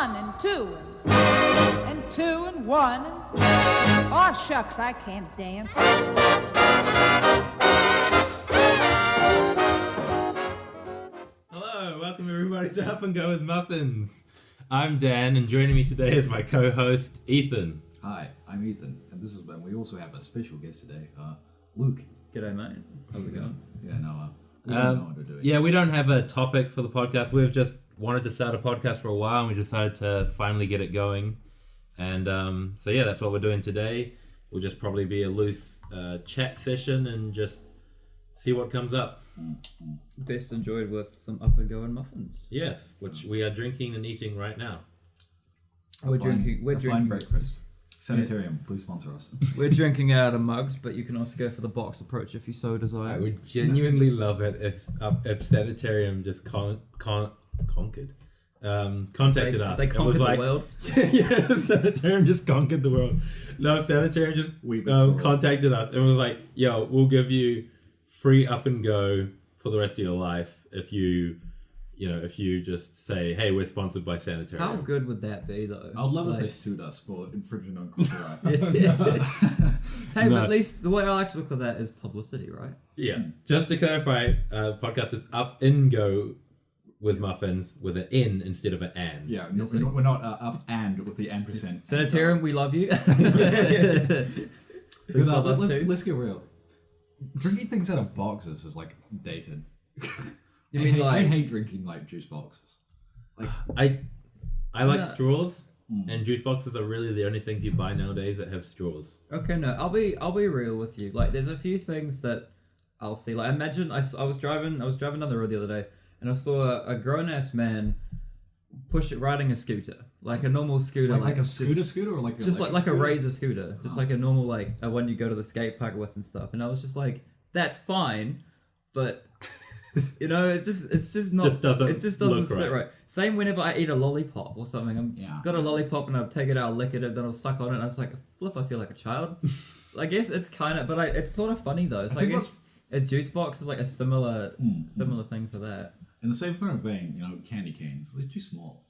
1 and 2 and 2 and 1 and... Oh, shucks, I can't dance. Hello, welcome everybody to Up and Go with Muffins. I'm Dan, and joining me today is my co-host, Ethan. Hi, I'm Ethan, and we also have a special guest today, Luke. G'day, mate. How's it going? Yeah, no, we don't know what we're doing. Yeah, we don't have a topic for the podcast. We've just wanted to start a podcast for a while, and we decided to finally get it going. And so yeah, that's what we're doing today. We'll just probably be a loose chat session and just see what comes up. Best enjoyed with some Up and Go and Muffins. Yes, which we are drinking and eating right now. We're drinking fine breakfast. Sanitarium, please sponsor us. We're drinking out of mugs, but you can also go for the box approach if you so desire. I would genuinely love it if Sanitarium just contacted us. They conquered the world. Yeah, Sanitarium just conquered the world. No, Sanitarium just contacted us and was like, "Yo, we'll give you free Up and Go for the rest of your life if you just say, hey, we're sponsored by Sanitarium." How good would that be, though? I'd love if they sued us for infringing on copyright. Hey, but at least the way I like to look at that is publicity, right? Yeah. Just to clarify, podcast is Up and Go with Muffins with an N instead of an and. Yeah, we're not up and with the and percent. Sanitarium, we love you. Let's get real. Drinking things out of boxes is like dated. You mean I hate drinking like juice boxes. Like I like straws, and juice boxes are really the only things you buy nowadays that have straws. Okay, no, I'll be real with you. Like, there's a few things that I'll see. Like, imagine I was driving down the road the other day, and I saw a grown ass man riding a scooter, like a normal scooter, like a scooter, or like a Razor scooter, just like a normal one you go to the skate park with and stuff. And I was just like, that's fine, but it just doesn't sit right. Same whenever I eat a lollipop or something. Got a lollipop and I'll take it out, lick it, and then I'll suck on it, and I was like, flip, I feel like a child. I guess it's kind of, but it's sort of funny though. It's like a juice box is like a similar thing for that. In the same kind of vein, candy canes, they're too small.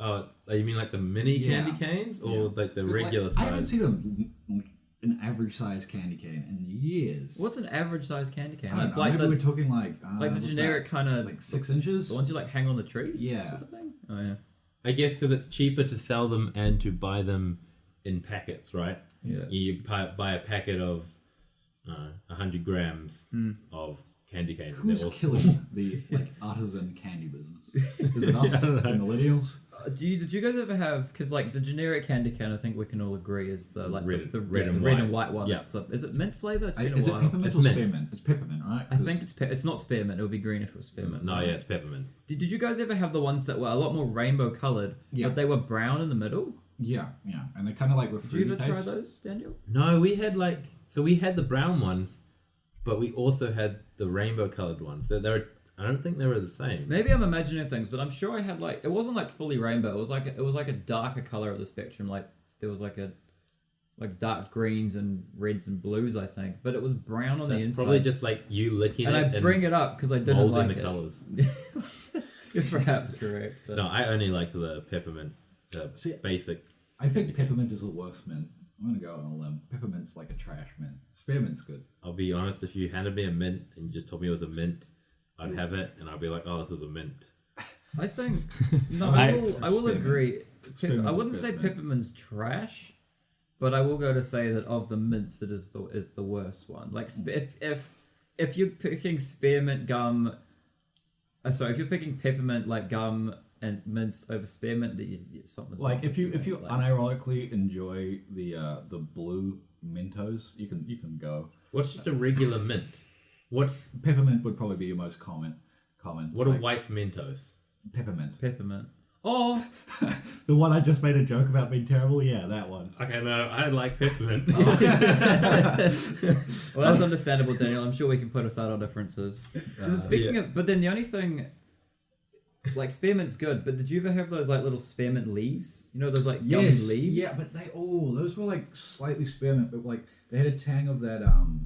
Oh, you mean like the mini candy canes, or like the regular size? I haven't seen an average size candy cane in years. What's an average size candy cane? I don't know, maybe we're talking like the generic kind of like 6 inches. The ones you hang on the tree, sort of thing. Oh yeah. I guess because it's cheaper to sell them and to buy them in packets, right? Yeah. You buy a packet of 100 grams of candy cane. Who's killing the artisan candy business? Is it us, the millennials? Did you guys ever have? Because the generic candy cane, I think we can all agree is the red and white one. Yeah. Is it mint flavor? Is it peppermint or spearmint? It's peppermint, right? I think it's not spearmint. It would be green if it was spearmint. No, yeah, it's peppermint. Did you guys ever have the ones that were a lot more rainbow colored, but they were brown in the middle? Yeah, and they kind of were fruity. Did you ever try those, Daniel? No, we had we had the brown ones, but we also had the rainbow colored ones. I don't think they were the same. Maybe I'm imagining things, but I'm sure I had it wasn't fully rainbow. It was like a darker color of the spectrum. There was dark greens and reds and blues, I think, but it was brown on the inside. Probably just you licking and it. I bring it up because I didn't like the colors. You're perhaps correct. But... No, I only liked the peppermint, basic. I think peppermint is the worst mint. I'm gonna go on a limb. Peppermint's like a trash mint. Spearmint's good. I'll be honest. If you handed me a mint and you just told me it was a mint, I'd have it and I'd be like, "Oh, this is a mint." I think I will agree. I wouldn't say mint. peppermint's trash, but I will go to say that of the mints, it is the worst one. If you're picking spearmint gum, if you're picking peppermint gum and mints over spearmint, something's wrong. If you unironically enjoy the blue Mentos, you can go. What's just a regular mint? What's peppermint would probably be your most common. What are white Mentos? Peppermint. Oh, the one I just made a joke about being terrible. Yeah, that one. Okay, no, I like peppermint. Well, that's understandable, Daniel. I'm sure we can put aside our differences. Speaking of, but then the only thing. Spearmint's good, but did you ever have those little spearmint leaves? You know those gummy leaves? Yeah, but those were slightly spearmint, but they had a tang of that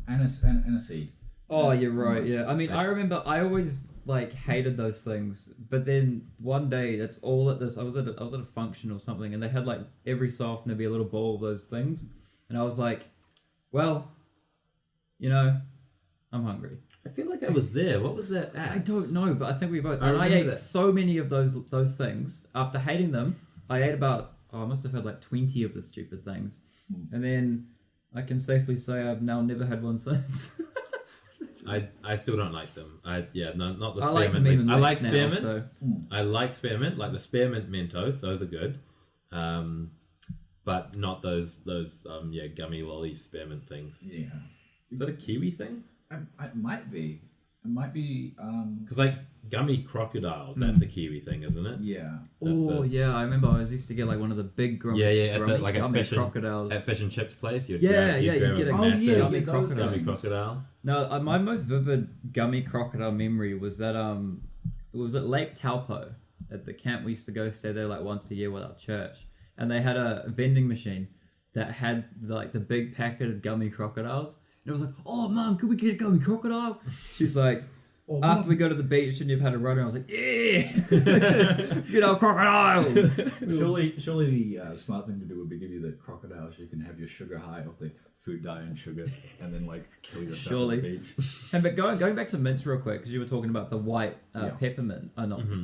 aniseed. Oh, you're right. Yeah, I mean, I remember I always like hated those things, but then one day that's all at this. I was at a function or something, and they had like every so often there'd be a little bowl of those things, and I was like, well, I'm hungry. I feel like I was there. What was that at? I don't know, but I think we both. I ate so many of those things. After hating them, I ate about. I must have had like 20 of the stupid things, and then I can safely say I've now never had one since. I still don't like them. Not the I like spearmint things. I like now, spearmint. so. I like spearmint, like the spearmint Mentos. Those are good. But not those gummy lolly spearmint things. Yeah. Is that a Kiwi thing? It might be. It might be. Because like gummy crocodiles, that's a Kiwi thing, isn't it? Yeah. Yeah. I remember I used to get like one of the big at the, like a gummy fish crocodiles. at fish and chips place. You get a massive gummy crocodile. No, my most vivid gummy crocodile memory was that it was at Lake Taupo at the camp we used to go stay there like once a year with our church, and they had a vending machine that had like the big packet of gummy crocodiles. And I was like, "Oh, Mum, could we get a gummy crocodile?" She's like, "After we go to the beach and you've had a run," I was like, "Yeah, get our crocodile." Surely the smart thing to do would be give you the crocodile so you can have your sugar high off the food dye and sugar, and then like kill yourself at the beach. And but going back to mints real quick, because you were talking about the white peppermint.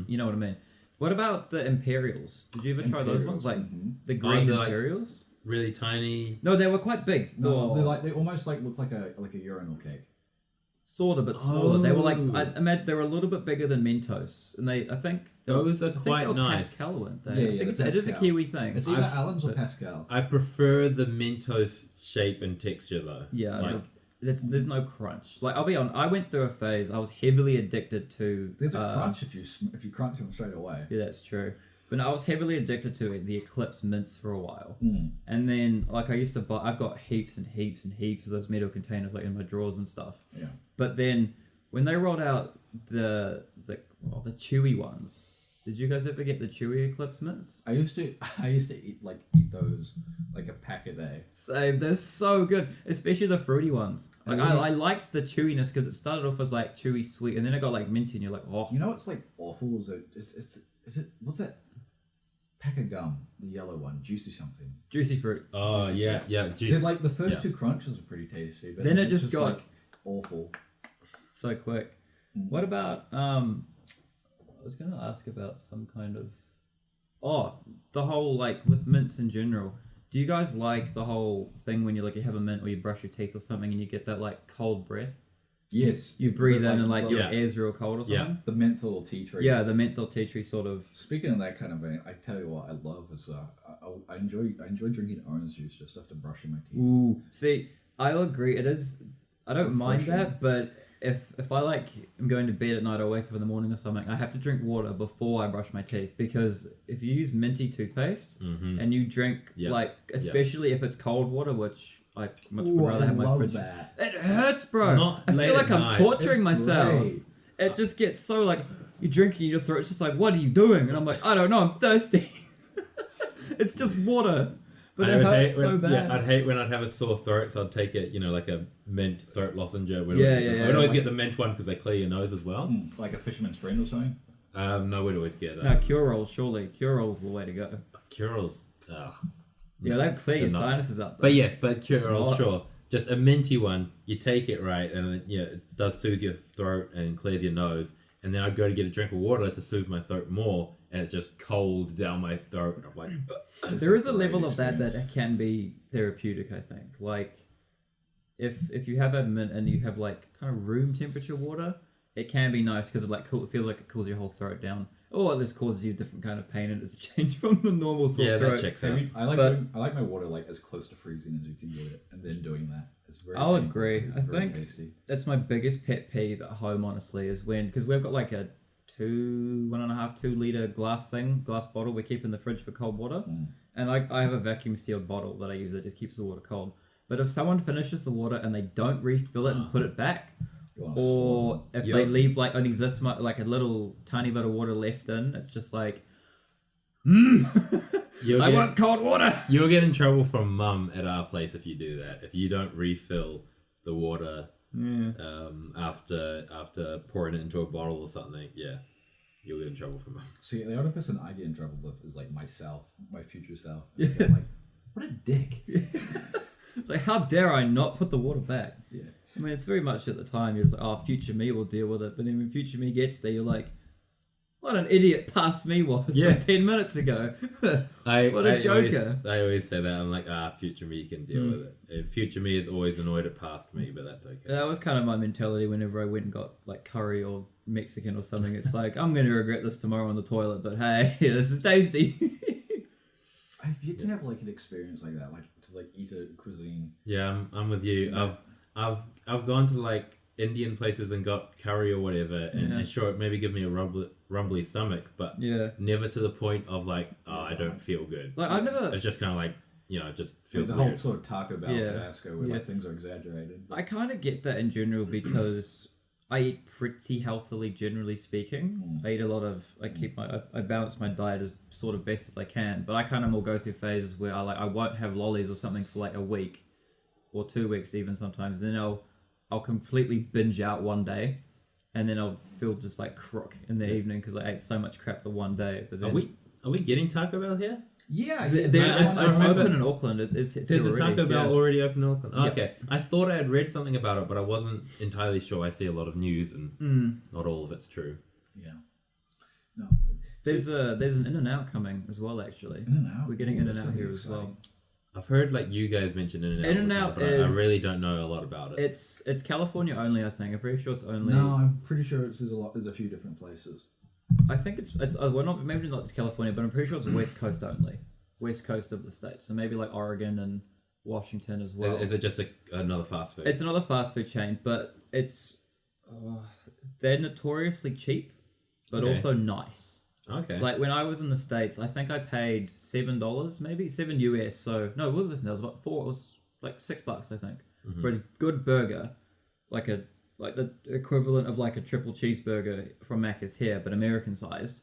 You know what I mean. What about the Imperials? Did you ever try those ones, like the green Imperials? Really tiny. No, they were quite big. No, they almost like look like a urinal cake. Sort of, but smaller. They were like I imagine they were a little bit bigger than Mentos, and I think those are quite nice. Pascal, weren't they? Yeah, I think it is a Kiwi thing. It's either Allen's or Pascal. I prefer the Mentos shape and texture though. Yeah, there's no crunch. Like I'll be honest, I went through a phase. I was heavily addicted to. There's a crunch if you crunch them straight away. Yeah, that's true. But no, I was heavily addicted to the Eclipse mints for a while. And then, like, I used to buy... I've got heaps and heaps and heaps of those metal containers, like, in my drawers and stuff. Yeah. But then, when they rolled out the chewy ones... Did you guys ever get the chewy Eclipse mints? I used to eat those, like, a pack a day. Same. They're so good. Especially the fruity ones. Like, I liked the chewiness, because it started off as, like, chewy sweet, and then it got, like, minty, and you're like, oh... You know what's, like, awful? What's that... pack of gum, the yellow one, juicy something. Juicy fruit. Oh, yeah. Juicy. Like the first two crunches are pretty tasty, but then it just got like awful. So quick. What about I was gonna ask about some kind of the whole like with mints in general. Do you guys like the whole thing when you have a mint or you brush your teeth or something and you get that like cold breath? Yes. You breathe in and like your ears real cold or something? Yeah. The menthol tea tree. Yeah, the menthol tea tree sort of. Speaking of that kind of vein, I tell you what I love is I enjoy drinking orange juice just after brushing my teeth. Ooh. See, I'll agree. It is. I don't mind that, but if I like am going to bed at night or wake up in the morning or something, I have to drink water before I brush my teeth, because if you use minty toothpaste and you drink especially if it's cold water, which I much would rather have my fridge. That. It hurts, bro. I feel like I'm torturing myself. Great. It just gets so like you're drinking, your throat's just like, what are you doing? And I'm like, I don't know, I'm thirsty. It's just water. But it hurts so bad. Yeah, I'd hate when I'd have a sore throat, so I'd take it, like a mint throat lozenge. We'd always get the mint ones because they clear your nose as well. Like a fisherman's friend or something? No, we'd always get... Cure-Rolls, surely. Cure-Rolls the way to go. Cure-Rolls, yeah, they clear your sinuses up. But yes, Cure-Rolls, sure. Just a minty one, you take it right, and it does soothe your throat and clears your nose. And then I'd go to get a drink of water to soothe my throat more, and it's just cold down my throat. And I'm like, there is a level of that can be therapeutic, I think. Like, if you have a mint and you have like kind of room temperature water, it can be nice because it feels like it cools your whole throat down. Or it just causes you a different kind of pain, and it's a change from the normal sort of throat. Yeah, that checks out. I like my water like as close to freezing as you can get it, and then doing that. It's very. I'll agree. I think tasty. That's my biggest pet peeve at home, honestly, is because we've got like a 1.5 2 liter glass bottle we keep in the fridge for cold water, and I have a vacuum sealed bottle that I use that just keeps the water cold. But if someone finishes the water and they don't refill it and put it back, or if they leave like only this much, like a little tiny bit of water left in, it's just like, I want cold water. You'll get in trouble from Mum at our place if you do that. If you don't refill the water After pouring it into a bottle or something, yeah, you'll get in trouble from it. See, the only person I get in trouble with is like myself, my future self. Yeah. I'm like, what a dick. Like, how dare I not put the water back? Yeah. I mean, it's very much at the time, you're just like, oh, future me will deal with it. But then when future me gets there, you're like, what an idiot past me was like 10 minutes ago. What a joker. I always say that. I'm like, future me can deal with it. And future me is always annoyed at past me, but that's okay. That was kind of my mentality whenever I went and got like curry or Mexican or something. It's like, I'm going to regret this tomorrow on the toilet, but hey, this is tasty. I've yet to have like an experience like that, like to like eat a cuisine. Yeah, I'm with you. Yeah. I've gone to like Indian places and got curry or whatever, and sure, it maybe give me a rumbly stomach, but never to the point of like, I don't feel good. Like I've never. It's just kind of like, it just feels like the weird. whole sort of Taco Bell fiasco where like things are exaggerated. I kind of get that in general because I eat pretty healthily, generally speaking. I eat a lot of. I balance my diet as sort of best as I can, but I kind of will go through phases where I won't have lollies or something for like a week or 2 weeks even sometimes. Then I'll completely binge out one day, and then I'll feel just like crook in the evening because I ate so much crap the one day. But then, are we getting Taco Bell here? Yeah, it's open in Auckland. It's There's a Taco Bell already open in Auckland. Oh, okay, I thought I had read something about it, but I wasn't entirely sure. I see a lot of news, and not all of it's true. Yeah. No. There's an In-N-Out coming as well. Actually, In-N-Out. We're getting In-N-Out here as well. I've heard like you guys mention In-N-Out, but I really don't know a lot about it. It's California only, I think. I'm pretty sure it's only. No, I'm pretty sure there's a few different places. I think it's well, maybe not California, but I'm pretty sure it's West Coast only, West Coast of the states. So maybe like Oregon and Washington as well. Is it just another fast food? It's another fast food chain, but it's they're notoriously cheap, but also nice. Okay. Like when I was in the States, I think I paid $7, maybe $7 US. So no, what was this now? It was about $4. It was like $6, I think, for a good burger, like the equivalent of like a triple cheeseburger from Macca's here, but American sized.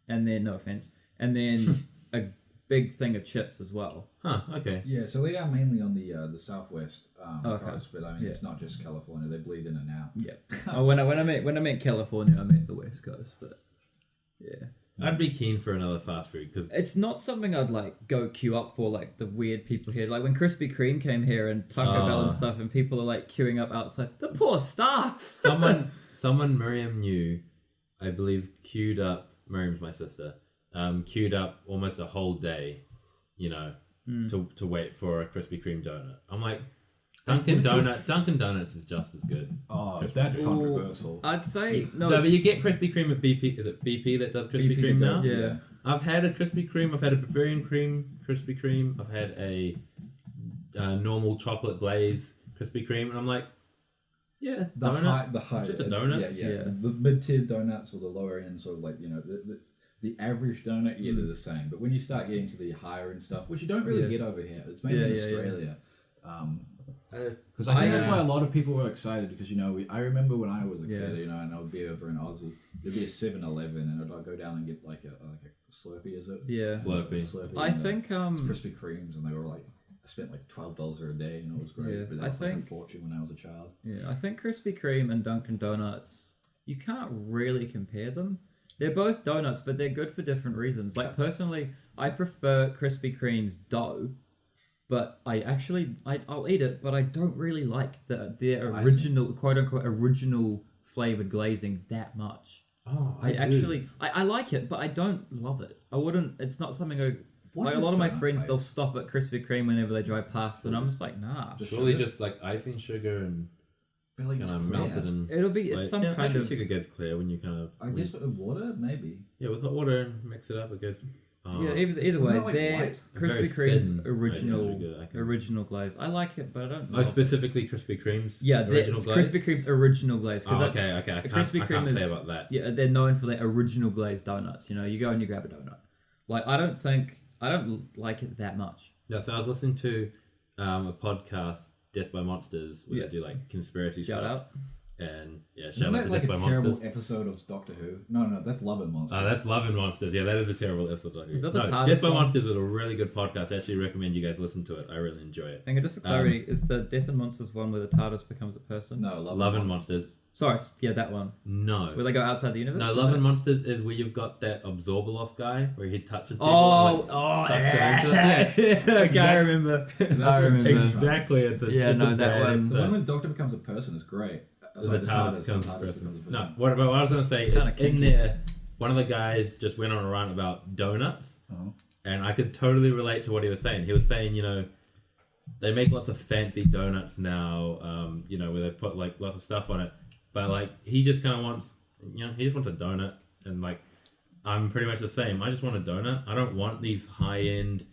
And then no offense, and then a big thing of chips as well. Huh. Okay. Yeah, so they are mainly on the southwest Okay. coast, but I mean it's not just California; they bleed in and out. Yeah. When I meant California, I meant the West Coast, but yeah. I'd be keen for another fast food because it's not something I'd like go queue up for, like the weird people here. Like when Krispy Kreme came here and Taco Bell and stuff, and people are like queuing up outside. The poor staff. Someone Miriam knew, I believe, queued up. Miriam's my sister. Queued up almost a whole day, to wait for a Krispy Kreme donut. I'm like, Dunkin' Donuts is just as good. Oh, that's controversial. I'd say no, but you get Krispy Kreme at BP. Is it BP that does Krispy Kreme now? Yeah. I've had a Krispy Kreme. I've had a Bavarian cream Krispy Kreme. I've had a normal chocolate glaze Krispy Kreme, and I'm like, yeah, the high. It's just a donut. Yeah. The mid-tier donuts or the lower end, sort of like the average donut, they're the same. But when you start getting to the higher end stuff, which you don't really get over here, it's mainly in Australia. Because I think that's why a lot of people were excited because I remember when I was a kid, and I would be over in Aussie, there'd be a 7-Eleven, and I'd go down and get like a Slurpee, is it? Yeah, Slurpee. I think Krispy Kremes, and they were like I spent like $12 a day, and it was great. Yeah, but that was like a fortune when I was a child. Yeah, I think Krispy Kreme and Dunkin' Donuts, you can't really compare them. They're both donuts, but they're good for different reasons. Like personally, I prefer Krispy Kreme's dough. But I'll eat it, but I don't really like their original, quote unquote, original flavored glazing that much. Oh, I like it, but I don't love it. I wouldn't. It's not something a lot of my friends, they'll stop at Krispy Kreme whenever they drive past, and I'm just like, nah. Surely just like icing sugar and kind of melted and it'll be it's some kind of sugar gets clear when you kind of. I guess with water, maybe. Yeah, with hot water and mix it up, it goes. Yeah, either way, like they're Krispy Kreme's original glaze. I like it, but I don't. Specifically Krispy Kreme's. Yeah, it's Krispy Kreme's original glaze. Okay. I can't say about that. Yeah, they're known for their original glazed donuts. You go and you grab a donut. Like I don't like it that much. Yeah, so I was listening to a podcast, Death by Monsters, where they do like conspiracy Shout stuff. out. And yeah, Isn't shout out that to like Death a by terrible Monsters. episode of Doctor Who? No, that's Love and Monsters. That's Love and Monsters. Yeah, that is a terrible episode. Of Doctor Who. Is that the No, TARDIS Death by one? Monsters is a really good podcast. I actually recommend you guys listen to it. I really enjoy it. Hang on, just for clarity, is the Death and Monsters one where the TARDIS becomes a person? No, Love and Monsters. Sorry, yeah, that one. No. Where they go outside the universe? No, is Love it? and Monsters is where you've got that Absorbaloff guy where he touches people Oh, and sucks it into it. yeah. Okay, I remember. I remember. Exactly. It's a Yeah, it's no, a that bad one- episode. The one when Doctor becomes a person is great. The TARDIS becomes a becomes person. No, what I was going to say is Kinda in kinky. there, one of the guys just went on a rant about donuts, and I could totally relate to what he was saying. He was saying, they make lots of fancy donuts now, where they put like lots of stuff on it, but like he just kind of wants, he just wants a donut, and like I'm pretty much the same. I just want a donut. I don't want these high-end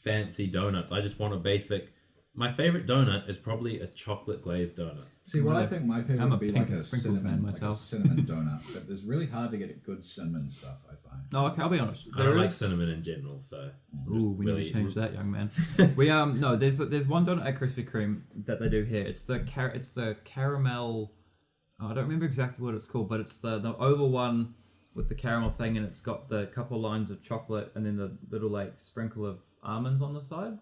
fancy donuts. I just want a basic. My favorite donut is probably a chocolate glazed donut. See, what I think my favorite I'm a would be pink like and a sprinkles cinnamon, man like a myself. cinnamon donut, but it's really hard to get good cinnamon stuff. I find. No, okay, I'll be honest. I don't There like is- cinnamon in general, so Ooh, we need to change that, young man. We no, there's one donut at Krispy Kreme that they do here. It's the caramel. I don't remember exactly what it's called, but it's the oval one with the caramel thing, and it's got the couple lines of chocolate and then the little like sprinkle of almonds on the side.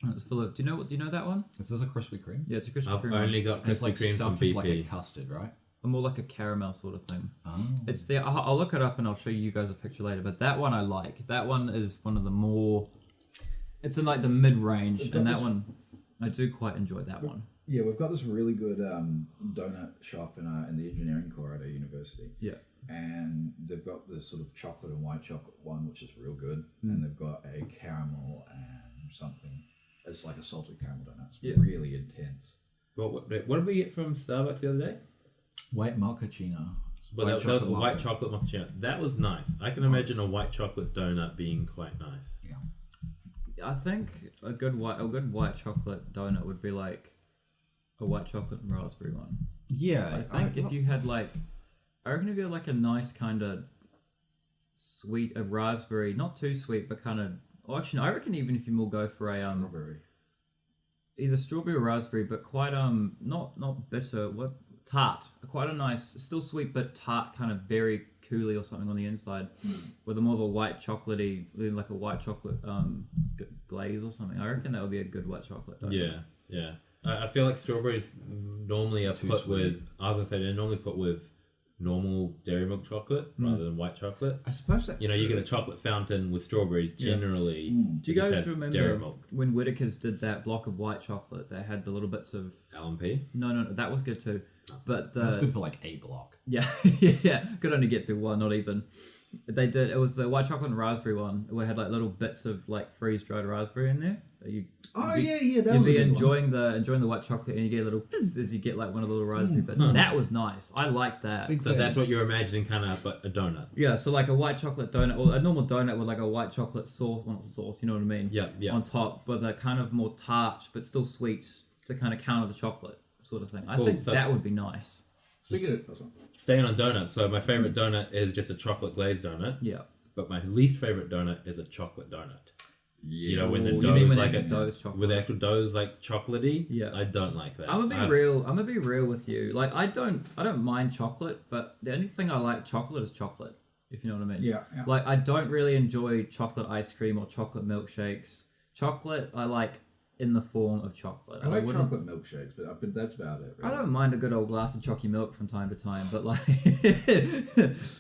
And it's full of. Do you know that one? Is this a Krispy Kreme? Yeah, it's a Krispy I've Kreme. only got And it's Krispy like Kremes from stuffed with like a BP. custard, right? More like a caramel sort of thing. Oh. It's there. I'll look it up and I'll show you guys a picture later. But that one I like. That one is one of the more. It's in like the mid range, and that one I do quite enjoy that one. Yeah, we've got this really good donut shop in the engineering core at our university. Yeah. And they've got this sort of chocolate and white chocolate one, which is real good. And they've got a caramel and something. It's like a salted caramel donut. It's really intense. What did we get from Starbucks the other day? White mochaccino. Well, that was a white chocolate mochaccino. That was nice. I can imagine a white chocolate donut being quite nice. Yeah. I think a good white chocolate donut would be like a white chocolate and raspberry one. Yeah. I think if you had like, I reckon if you had like a nice kind of sweet, a raspberry, not too sweet, but kind of. Well, actually, no, I reckon even if you more go for a strawberry. either strawberry or raspberry, but quite not bitter, tart, quite a nice, still sweet but tart kind of berry coulis or something on the inside, with a more of a white chocolatey, like a white chocolate glaze or something. I reckon that would be a good white chocolate donut. Yeah. I feel like strawberries normally are put with. I was gonna say they're normally put with normal dairy milk chocolate rather than white chocolate. I suppose that's you get a chocolate fountain with strawberries generally. Do you just guys have remember dairy milk? when Whittaker's did that block of white chocolate? They had the little bits of LMP. no, that was good too. But that's good for like a block. Yeah, yeah, could only get through one, not even. They did. It was the white chocolate and raspberry one. We had like little bits of like freeze dried raspberry in there. You'd be enjoying the white chocolate, and you get a little fizz as you get like one of the little raspberry bits. And that was nice. I liked that. So that's what you're imagining, kind of, but a donut. Yeah, so like a white chocolate donut, or a normal donut with like a white chocolate sauce, well not sauce, you know what I mean? Yeah. On top, but a kind of more tart, but still sweet to kind of counter the chocolate sort of thing. I think that would be nice. Staying on donuts, so my favorite donut is just a chocolate glazed donut. Yeah. But my least favorite donut is a chocolate donut. Yeah. When the You dough mean is when like the dough's chocolate? with the actual dough is like chocolatey. Yeah. I don't like that. I'm gonna be real with you. Like I don't mind chocolate, but the only thing I like chocolate is chocolate. If you know what I mean. Yeah. Like I don't really enjoy chocolate ice cream or chocolate milkshakes. Chocolate I like in the form of chocolate. I like chocolate milkshakes, but that's about it. Really. I don't mind a good old glass of chalky milk from time to time, but like,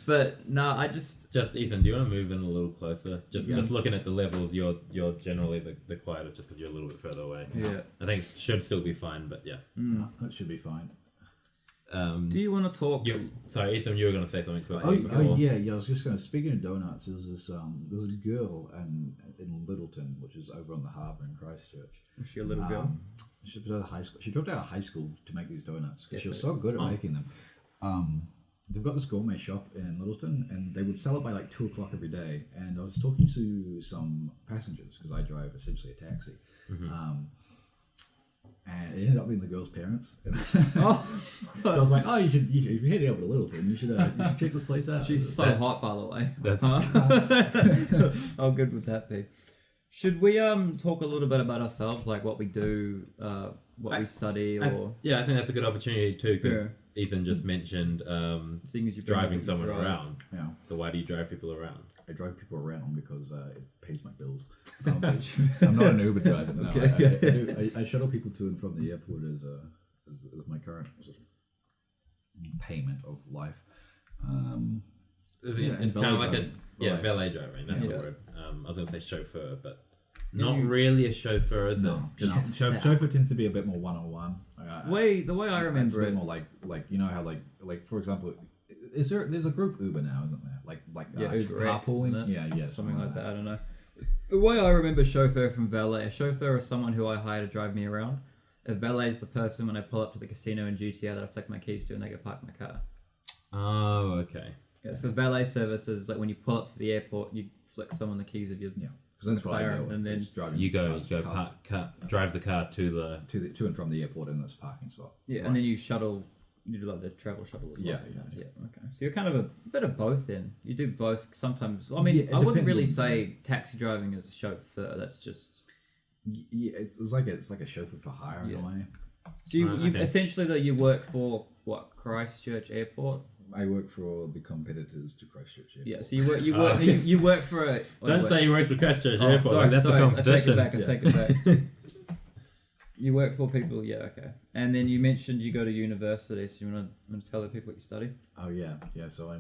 but no, I just Ethan, do you want to move in a little closer? Just looking at the levels, you're generally the quietest, just because you're a little bit further away. Yeah. I think it should still be fine, but yeah. That should be fine. Do you want to talk? Sorry, Ethan, you were going to say something quickly. Yeah. I was just going to. Speaking of donuts, there's a girl in Littleton, which is over on the harbour in Christchurch. Was she a little girl? She was out of high school. She dropped out of high school to make these donuts because she was so good at making them. They've got this gourmet shop in Littleton, and they would sell it by like 2:00 every day. And I was talking to some passengers because I drive essentially a taxi. And it ended up being the girl's parents. So I was like, "Oh, if you're heading over to Littleton, you should check this place out." She's so hot, by the way. That's How good would that be? Should we talk a little bit about ourselves, like what we do, what we study, or I think that's a good opportunity too, because Ethan just mentioned driving someone around. Yeah. So why do you drive people around? I drive people around because it pays my bills. I'm not an Uber driver. No, okay. I shuttle people to and from the airport as my current payment of life. It's kind of like valet driving. That's the word. I was going to say chauffeur, but not really a chauffeur, is it? Chauffeur tends to be a bit more one-on-one. The way I remember it, more like you know how like for example, there's a group Uber now, isn't there? Like Uber carpooling. X, yeah, something like that. I don't know. The way I remember chauffeur from valet, a chauffeur is someone who I hire to drive me around. A valet is the person when I pull up to the casino in GTA that I flick my keys to and they go park my car. Oh, okay. Yeah, so valet service is like when you pull up to the airport, you flick someone the keys of your because that's what I know. And then you go drive the car to and from the airport in this parking spot. Yeah, right. And then you shuttle. You do like the travel shuttle as well. Yeah. Okay. So you're kind of a bit of both then. You do both sometimes. Well, I mean, I wouldn't really say taxi driving is a chauffeur. That's just it's like a chauffeur for hire in a way. Do you essentially though you work for what, Christchurch Airport? I work for the competitors to Christchurch Airport. Yeah, so you work for a. Don't say you work for Christchurch Airport. Sorry, that's the competition. I take it back. You work for people, okay. And then you mentioned you go to university, so you want to tell the people what you study? Oh yeah. So I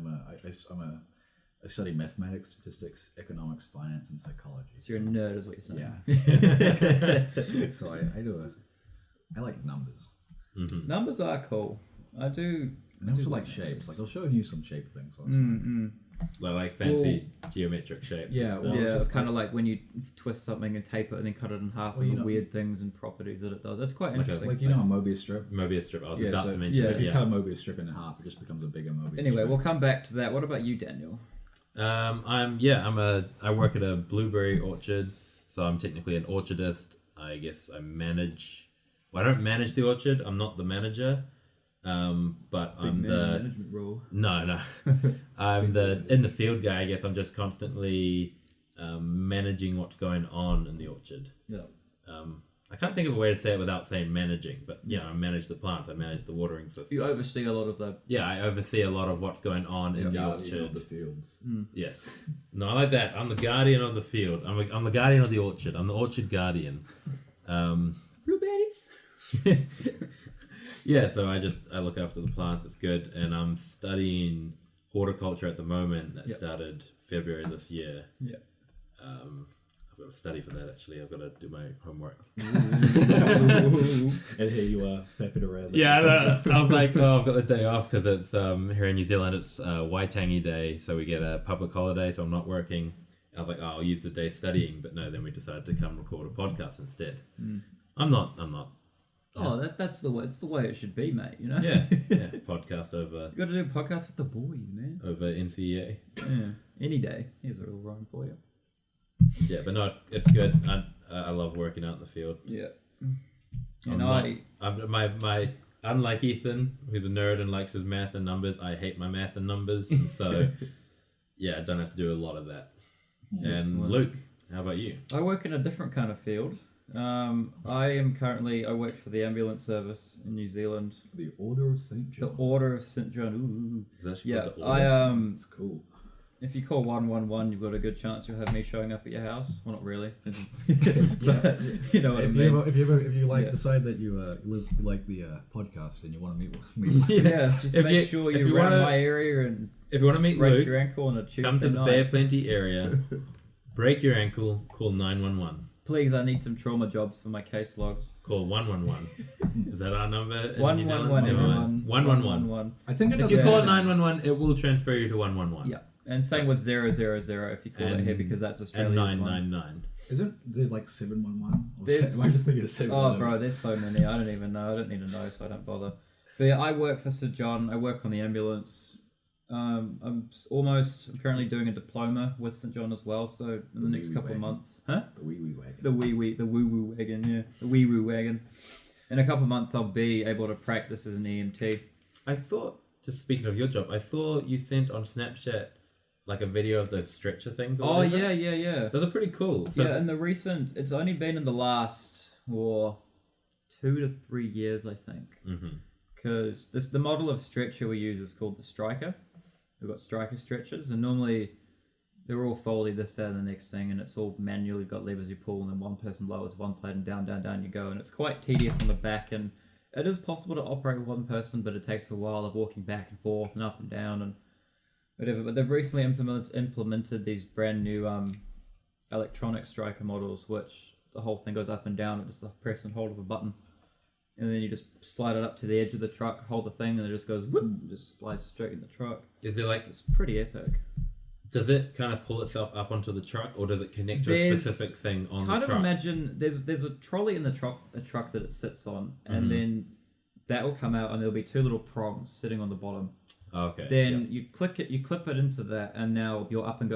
study mathematics, statistics, economics, finance, and psychology. So you're a nerd, is what you're saying. Yeah. So I like numbers. Mm-hmm. Numbers are cool. I do. And I also like shapes. Like I'll show you some shape things. Like fancy geometric shapes. Yeah, kind of like when you twist something and tape it and then cut it in half with the weird things and properties that it does. That's quite interesting. Like you know a Mobius strip? Mobius strip. I was about to mention if you cut a Mobius strip in half, it just becomes a bigger Mobius strip. Anyway, we'll come back to that. What about you, Daniel? I work at a blueberry orchard, so I'm technically an orchardist. I guess I manage. Well, I don't manage the orchard. I'm not the manager. But I'm the management role. No. I'm the in the field guy. I guess I'm just constantly managing what's going on in the orchard. Yeah. I can't think of a way to say it without saying managing, but I manage the plants. I manage the watering system. You oversee a lot of the. Yeah, I oversee a lot of what's going on in the orchard. Of the fields. Yes. No, I like that. I'm the guardian of the field. I'm the guardian of the orchard. I'm the orchard guardian. Blueberries. Yeah, so I look after the plants. It's good, and I'm studying horticulture at the moment. That started February this year. Yeah. I've got to study for that. Actually, I've got to do my homework. And here you are, fapping around. Yeah, I was like, I've got the day off because it's here in New Zealand. It's Waitangi Day, so we get a public holiday. So I'm not working. I was like, I'll use the day studying, but no. Then we decided to come record a podcast instead. I'm not. Oh, that's the way. It's the way it should be, mate. You know. Yeah. Podcast over. You got to do a podcast with the boys, man. Over NCEA. Yeah. Any day. Here's a real rhyme for you. Yeah, but no, it's good. I love working out in the field. Yeah. Unlike Ethan, who's a nerd and likes his math and numbers, I hate my math and numbers, and so I don't have to do a lot of that. And Luke, how about you? I work in a different kind of field. I work for the ambulance service in New Zealand. The Order of St. John. The Order of St. John. Ooh. Is that actually called the Order? It's cool. If you call 111, you've got a good chance you'll have me showing up at your house. Well, not really. But, you know what I mean. If you decide that you like the podcast and you want to meet with me, just make sure you're around my area and if you want to meet break Luke, your ankle on a Tuesday come to the night. Bear Plenty area, break your ankle, call 911. Please, I need some trauma jobs for my case logs. Call 111. Is that our number? 111, everyone. 111. I think if you call 911, it will transfer you to 111. Yeah. And same with 000 if you call it here because that's Australia's and 999. Isn't there like 711? Am I just thinking of 711? Oh, bro, there's so many. I don't even know. I don't need to know, so I don't bother. But yeah, I work for St. John. I work on the ambulance. I'm currently doing a diploma with St. John as well. So in the next couple of months, the wee wagon. The woo wagon, yeah, the wee woo wagon. In a couple of months, I'll be able to practice as an EMT. I thought, just speaking of your job, I saw you sent on Snapchat like a video of the stretcher things? Or Oh whatever? yeah. Those are pretty cool. So Yeah, in the recent, it's only been in the last 2 to 3 years, I think. Because the model of stretcher we use is called the striker. We've got striker stretchers, and normally they're all foldy this, that, and the next thing, and it's all manually got levers you pull, and then one person lowers one side, and down you go, and it's quite tedious on the back, and it is possible to operate with one person, but it takes a while of walking back and forth and up and down and whatever. But they've recently implemented these brand new electronic striker models, which the whole thing goes up and down at just the press and hold of a button. And then you just slide it up to the edge of the truck, hold the thing, and it just goes whoop, and just slides straight in the truck. is it like, It's pretty epic. does it kind of pull itself up onto the truck, or does it connect to a specific thing on the truck? Kind of imagine there's a trolley in the truck that it sits on, and then that will come out, and there'll be two little prongs sitting on the bottom. Okay. Then you clip it into that, and now your up and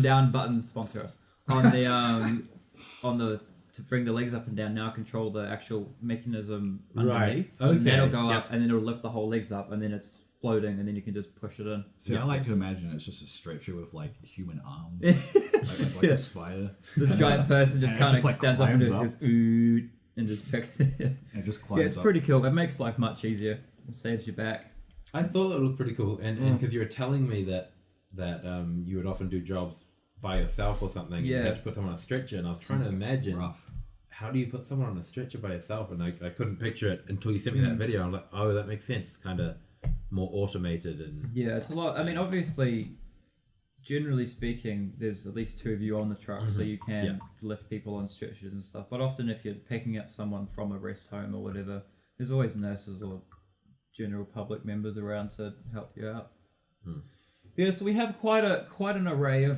down buttons sponsor us on the to bring the legs up and down. Now control the actual mechanism underneath. So Okay. that'll go up, and then it'll lift the whole legs up, and then it's floating, and then you can just push it in. See, I like to imagine it's just a stretcher with like human arms, like a spider. This giant person just And it kind of just, like, stands up and climbs just goes ooh, and just picks it. And it just climbs Yeah, it's up. pretty cool. It makes life much easier. It saves your back. I thought it looked pretty cool, and because you were telling me that you would often do jobs by yourself or something, and you Yeah. had to put someone on a stretcher, and I was trying to imagine Rough. how do you put someone on a stretcher by yourself, and I couldn't picture it until you sent me that video. I'm like, oh, that makes sense. It's kind of more automated and Yeah, it's a lot. I mean, obviously, generally speaking, there's at least two of you on the truck, so you can lift people on stretchers and stuff. But often, if you're picking up someone from a rest home or whatever, there's always nurses or general public members around to help you out. Yeah, so we have quite an array of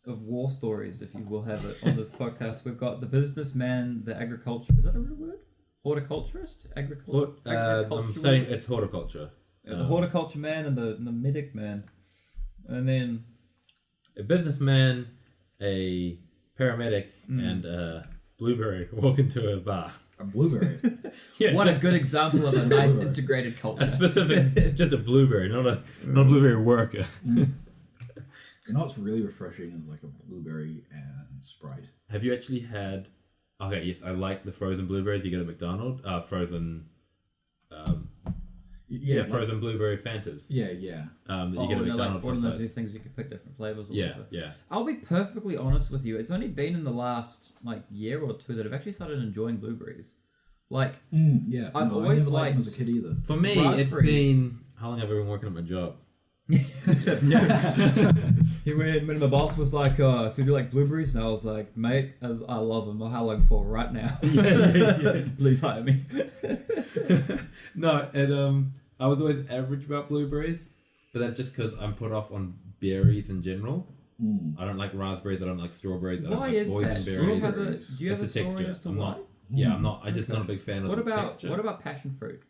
war stories, if you will have it, on this podcast. We've got the businessman, the agriculture. Is that a real word? Horticulturist? I'm saying it's horticulture. The horticulture man and the medic man. And then A businessman, a paramedic, and a blueberry walk into a bar. A blueberry. Yeah, what a good example of a nice integrated culture. a specific, just a blueberry, not a blueberry worker. You know what's really refreshing is like a blueberry and Sprite. Have you actually had? Okay, yes, I like the frozen blueberries you get at McDonald's. Frozen. Frozen blueberry Fantas. Yeah. That you get at McDonald's. One of sometimes. those things you can pick different flavors. Or Yeah, whatever. yeah. I'll be perfectly honest with you. It's only been in the last year or two that I've actually started enjoying blueberries. Like, Yeah. I've I always never liked them as a liked- kid either. For me, it's Raspberries. been how long have I been working at my job? He went when my boss was like, "So do you like blueberries?" And I was like, "Mate, I love them. Well, how long for? Right now? Please hire me." No, and I was always average about blueberries, but that's just because I'm put off on berries in general. I don't like raspberries. I don't like strawberries. I don't Why like is that? boysenberries. Do you have a It's story the texture. as to I'm why? not. Yeah, I'm not. I'm just not a big fan of What the about texture. passion fruit?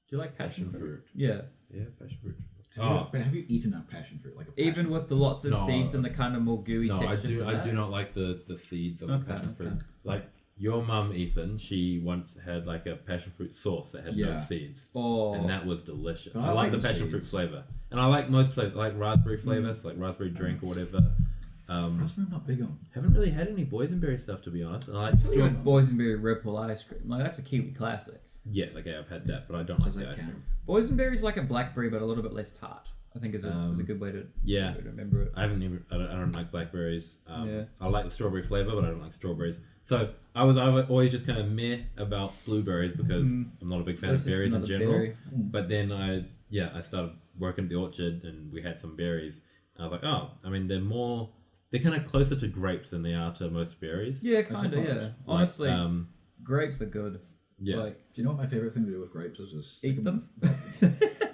Do you like passion fruit? fruit? Yeah. Yeah, passion fruit. But have you eaten a passion fruit? Like a passion Even fruit? with the lots of No. seeds and the kind of more gooey No, texture. I do not like the seeds of the Okay, passion fruit. okay. Like your mum, Ethan, she once had like a passion fruit sauce that had no Yeah. seeds. Oh. And that was delicious. But I like the passion fruit flavor. And I like most flavors. I like raspberry flavors, like raspberry drink or whatever. Raspberry I'm not big on. Haven't really had any boysenberry stuff, to be honest. And I like Doing boysenberry Ripple ice cream. That's a Kiwi classic. Yes, okay, I've had that, but I don't like Does the that ice count? cream. Boysenberry's like a blackberry, but a little bit less tart. I think is a good way to Yeah. way to remember it. I don't like blackberries. Yeah. I like the strawberry flavor, but I don't like strawberries. So I was always just kind of meh about blueberries because I'm not a big fan It's of just berries in another general. berry. But then I started working at the orchard and we had some berries. And I was like, oh, I mean, they're kind of closer to grapes than they are to most berries. Yeah, kind of. Yeah. Honestly, Like, grapes are good. yeah. Like, Do you know what my favorite thing to do with grapes is? Just eat stick them.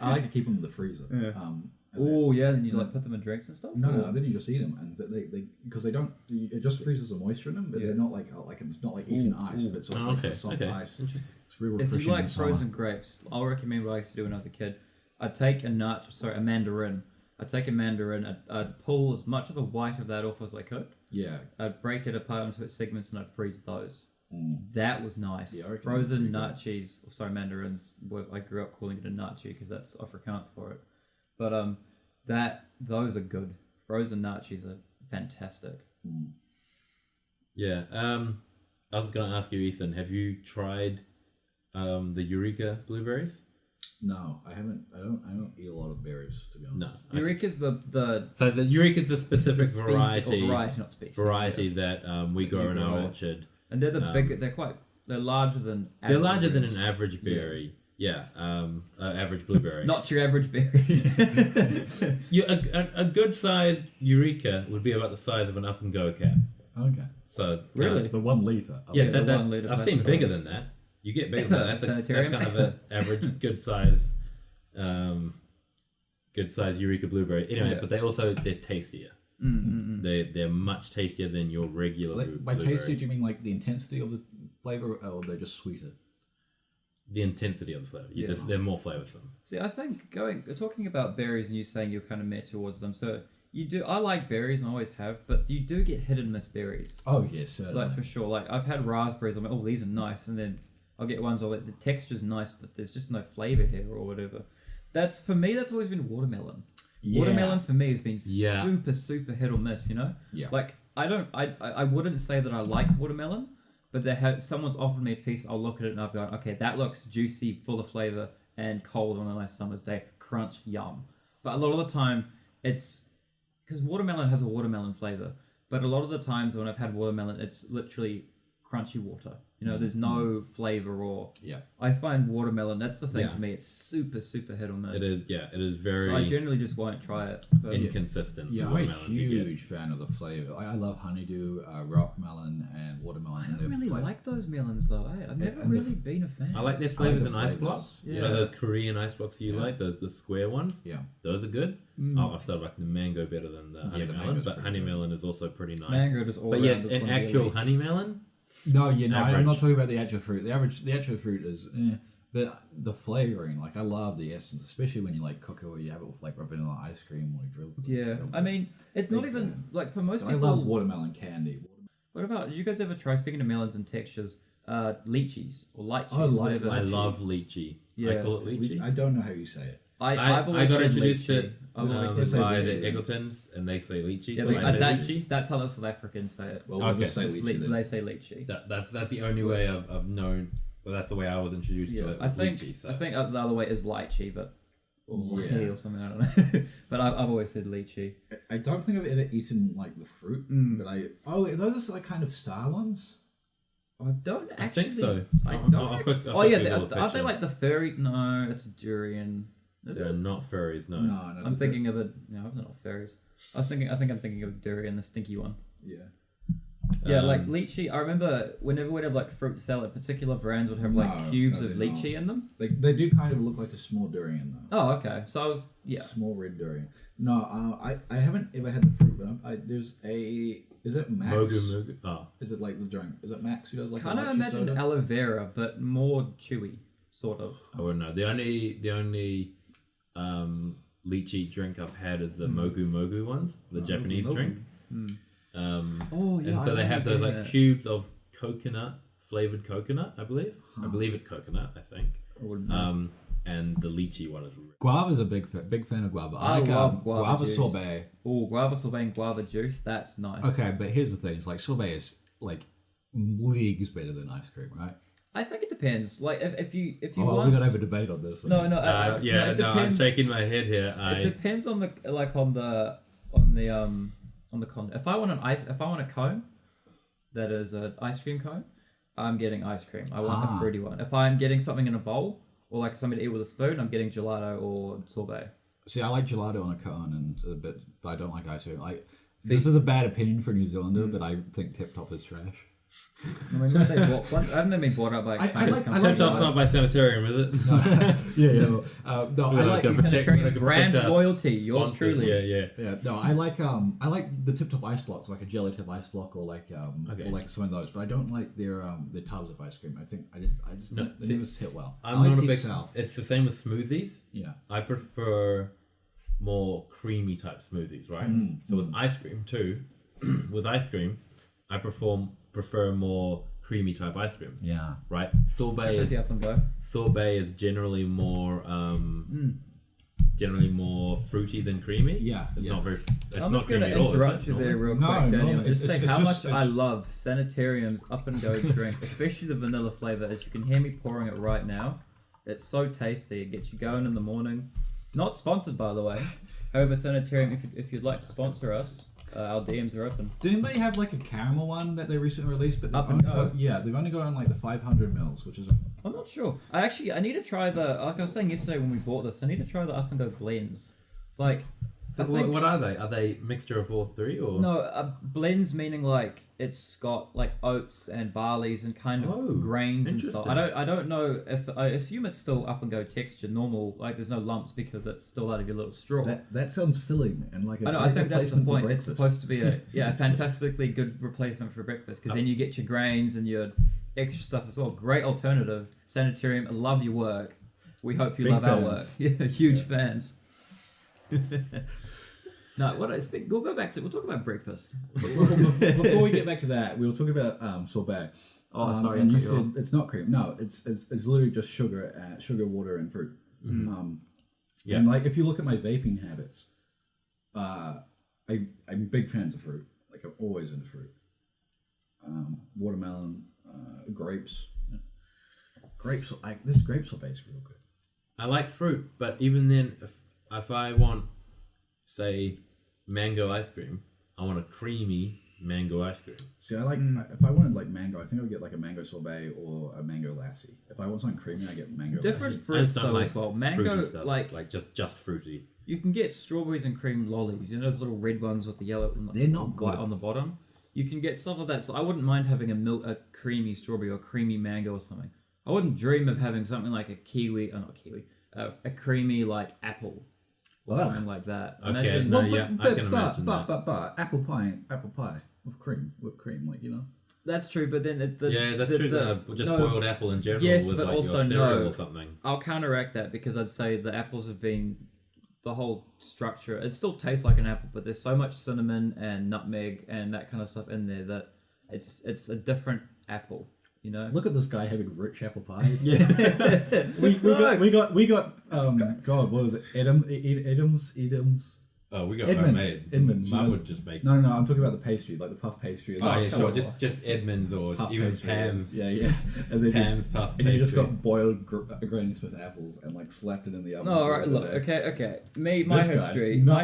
I like to keep them in the freezer. Yeah. And Oh yeah, then you put them in drinks and stuff. No, then you just eat them, and they because they don't. It just freezes the moisture in them, but they're not like it's not like eating ice, but it's also like soft ice. It's real If refreshing. you like in summer. frozen grapes, I'll recommend what I used to do when I was a kid. I'd take a mandarin. I'd pull as much of the white of that off as I could. Yeah, I'd break it apart into its segments and I'd freeze those. That was nice. Yeah, I reckon Frozen that's pretty nutcheese, mandarins. I grew up calling it a nutchie because that's Afrikaans for it. But Those are good. Frozen nachos are fantastic. Yeah. I was gonna ask you, Ethan, have you tried the Eureka blueberries? No, I haven't. I don't eat a lot of berries, to be honest. No. Eureka's the So the Eureka's the specific variety, variety that we grow in our orchard. And they're the big. They're larger than. They're larger than an average berry. Yeah. Average blueberry. Not your average berry. A good sized Eureka would be about the size of an Up and Go cap. Okay. So really, the 1 liter. Yeah, that 1 liter. I've seen bigger than that. You get bigger than that. That's kind of an average, good size Eureka blueberry. Anyway, but they're tastier. They're much tastier than your regular By blueberry. tasty, do you mean like the intensity of the flavor, or they're just sweeter? The intensity of the flavor. Yeah. They're more flavoursome. See, I think talking about berries and you saying you're kind of meh towards them. So you do. I like berries and always have, but you do get hit and miss berries. Oh yes, certainly. Like for sure. Like I've had raspberries. I'm like, oh, these are nice, and then I'll get ones where the texture's nice, but there's just no flavour here or whatever. For me, that's always been watermelon. Yeah. Watermelon for me has been super, super hit or miss, you know? Yeah. Like, I wouldn't say that I like watermelon, but someone's offered me a piece, I'll look at it and I'll go, okay, that looks juicy, full of flavour, and cold on a nice summer's day. Crunch, yum. But a lot of the time, it's... Because watermelon has a watermelon flavour, but a lot of the times when I've had watermelon, it's literally crunchy water. You know, there's no flavour or... Yeah. I find watermelon, that's the thing for me, it's super, super hit or miss. It is very... So I generally just won't try it. Inconsistent. Yeah, I'm a huge fan of the flavour. I love honeydew, rock melon, and watermelon. I don't really like those melons though. I've never really been a fan. I like their flavours in ice blocks. Yeah. You know those Korean ice blocks you like, the square ones? Yeah. Those are good. I still like the mango better than the honey melon, but honey melon is also pretty nice. Mango just all But yes, an actual honey melon... No, I'm not talking about the actual fruit. The actual fruit is, but the flavoring, like I love the essence, especially when you like cook it or you have it with like vanilla ice cream or you drill. Yeah, I mean, it's not even like for most people. I love watermelon candy. What about? Did you guys ever try? Speaking of melons and textures, lychees or lychees? I love lychee. Yeah. I call it lychee. I don't know how you say it. I've always got said introduced lychee. to by the Eggletons, and they say lychee. Yeah, that's how the South Africans say it. Well, they say lychee. They say lychee. That's the only way I've known. Well, that's the way I was introduced to it. I think the other way is lychee, but or something. I don't know. But I've always said lychee. I don't think I've ever eaten like the fruit, but are those like kind of star ones? I don't actually. I think so. I don't. Aren't they like the furry? No, it's a durian. They're not furries, no. No, I'm thinking of they're not furries. I think I'm thinking of durian, the stinky one. Yeah. Yeah, like lychee. I remember whenever we'd have like fruit salad, particular brands would have like cubes of lychee in them. They do kind of look like a small durian though. Oh, okay. So I was small red durian. No, I haven't ever had the fruit, but there's a. Is it Max? Mogu. Oh. Is it like the drink? Is it Max who does like? Kind of imagine soda? Aloe vera, but more chewy, sort of. I wouldn't know. The only lychee drink I've had is the Mogu ones, the Japanese drink. And so they have those like cubes of flavored coconut, I believe. I believe it's coconut, I think. And the lychee one is Guava's a big fan of guava. I love guava sorbet. Oh, guava sorbet and guava juice, that's nice. Okay, but here's the thing: it's like sorbet is like leagues better than ice cream, right? I think it depends. Like if you want, we got to have a debate on this. No, I'm shaking my head here. It depends on the cone. If I want a cone that is an ice cream cone, I'm getting ice cream. I want a fruity one. If I'm getting something in a bowl or like something to eat with a spoon, I'm getting gelato or sorbet. See, I like gelato on a cone but I don't like ice cream. This is a bad opinion for a New Zealander, but I think Tip Top is trash. I mean, haven't they been bought up by Tip Top's not by Sanitarium, is it? No, I like Sanitarium brand loyalty. Yours truly. Yeah. No, I like the Tip Top ice blocks, like a jelly tip ice block, or like some of those. But I don't like their tubs of ice cream. I think I just they never hit well. I'm not a big South. It's the same with smoothies. Yeah, I prefer more creamy type smoothies, right? So with ice cream too, with ice cream, I prefer more creamy type ice cream. Yeah. Right? Sorbet is generally more generally more fruity than creamy. Yeah, it's not very. It's I'm not just going to creamy at all, interrupt you there real quick, Daniel. No, just say how just, much I love Sanitarium's Up and Go drink, especially the vanilla flavor. As you can hear me pouring it right now, it's so tasty. It gets you going in the morning. Not sponsored, by the way. However, Sanitarium, if you'd like to sponsor us, our DMs are open. Did anybody have like a caramel one that they recently released? But Up and Go. They've only got on like the 500 mils, which is I'm not sure. I need to try like I was saying yesterday when we bought this, I need to try the Up and Go blends. Like, what are they? Are they mixture of all three or no? Blends meaning like it's got like oats and barleys and kind of grains and stuff. I don't know if I assume it's still Up and Go texture, normal. Like there's no lumps because it's still out of your little straw. That sounds filling and like I think that's the point. It's supposed to be a fantastically good replacement for breakfast because then you get your grains and your extra stuff as well. Great alternative. Sanitarium, I love your work. We hope you love our work. Yeah, huge fans. No, we'll go back to. We'll talk about breakfast. Before we get back to that, we were talking about sorbet. Oh, sorry. And you said it's not cream. No, it's literally just sugar, water, and fruit. Mm-hmm. And like if you look at my vaping habits, I'm big fans of fruit. Like I'm always into fruit. Watermelon, grapes. Grapes. This grape sorbet is real good. I like fruit, but even then, if I want, say, mango ice cream, I want a creamy mango ice cream. See, I like if I wanted like mango, I think I would get like a mango sorbet or a mango lassi. If I want something creamy, I get mango. Different lassi. fruits though as well. Mango, stuff, like just fruity. You can get strawberries and cream lollies. You know those little red ones with the yellow. They're not white good. on the bottom. You can get stuff like that. So I wouldn't mind having a creamy strawberry or creamy mango or something. I wouldn't dream of having something like a kiwi, a creamy like apple. Something like that. Okay, Imagine, I can imagine that. But apple pie with whipped cream, like That's true, but then that's true. Just boiled apple in general. Yes, with but like also your cereal or something. I'll counteract that because I'd say the apples have been the whole structure. It still tastes like an apple, but there's so much cinnamon and nutmeg and that kind of stuff in there that it's a different apple. You know, look at this guy having rich apple pies. Yeah, we got God, what was it? Edams. Oh, we got Edmonds. Mum would just make. No. I'm talking about the pastry, like the puff pastry. Oh yeah, sure. Just Edmonds or puff even pastry. Pam's. Yeah. And then Pam's puff and pastry. you just got boiled Granny Smith apples and like slapped it in the oven. No, all right. Look, okay. My This guy,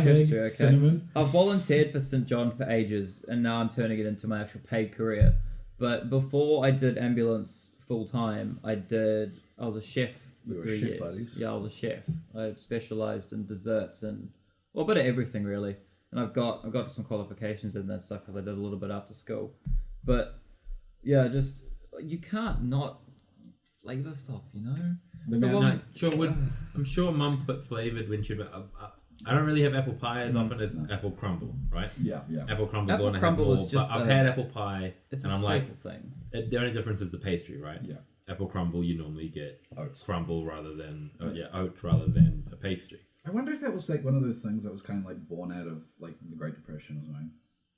history. Okay. Cinnamon. I've volunteered for St. John for ages, and now I'm turning it into my actual paid career. But before I did ambulance full time, I was a chef for 3 years. Buddies. Yeah, I was a chef. I specialised in desserts and a bit of everything really. And I've got some qualifications in that stuff because I did a little bit after school. But yeah, just you can't not flavour stuff, you know. I'm sure Mum put flavoured when she. I don't really have apple pie as often as apple crumble, right? Yeah. Apple crumble Apple is crumble is just I've had apple pie, it's and a I'm staple like, thing. The only difference is the pastry, right? Yeah. Apple crumble, you normally get Oats. crumble rather than oat rather than a pastry. I wonder if that was like one of those things that was kind of like born out of like the Great Depression or something.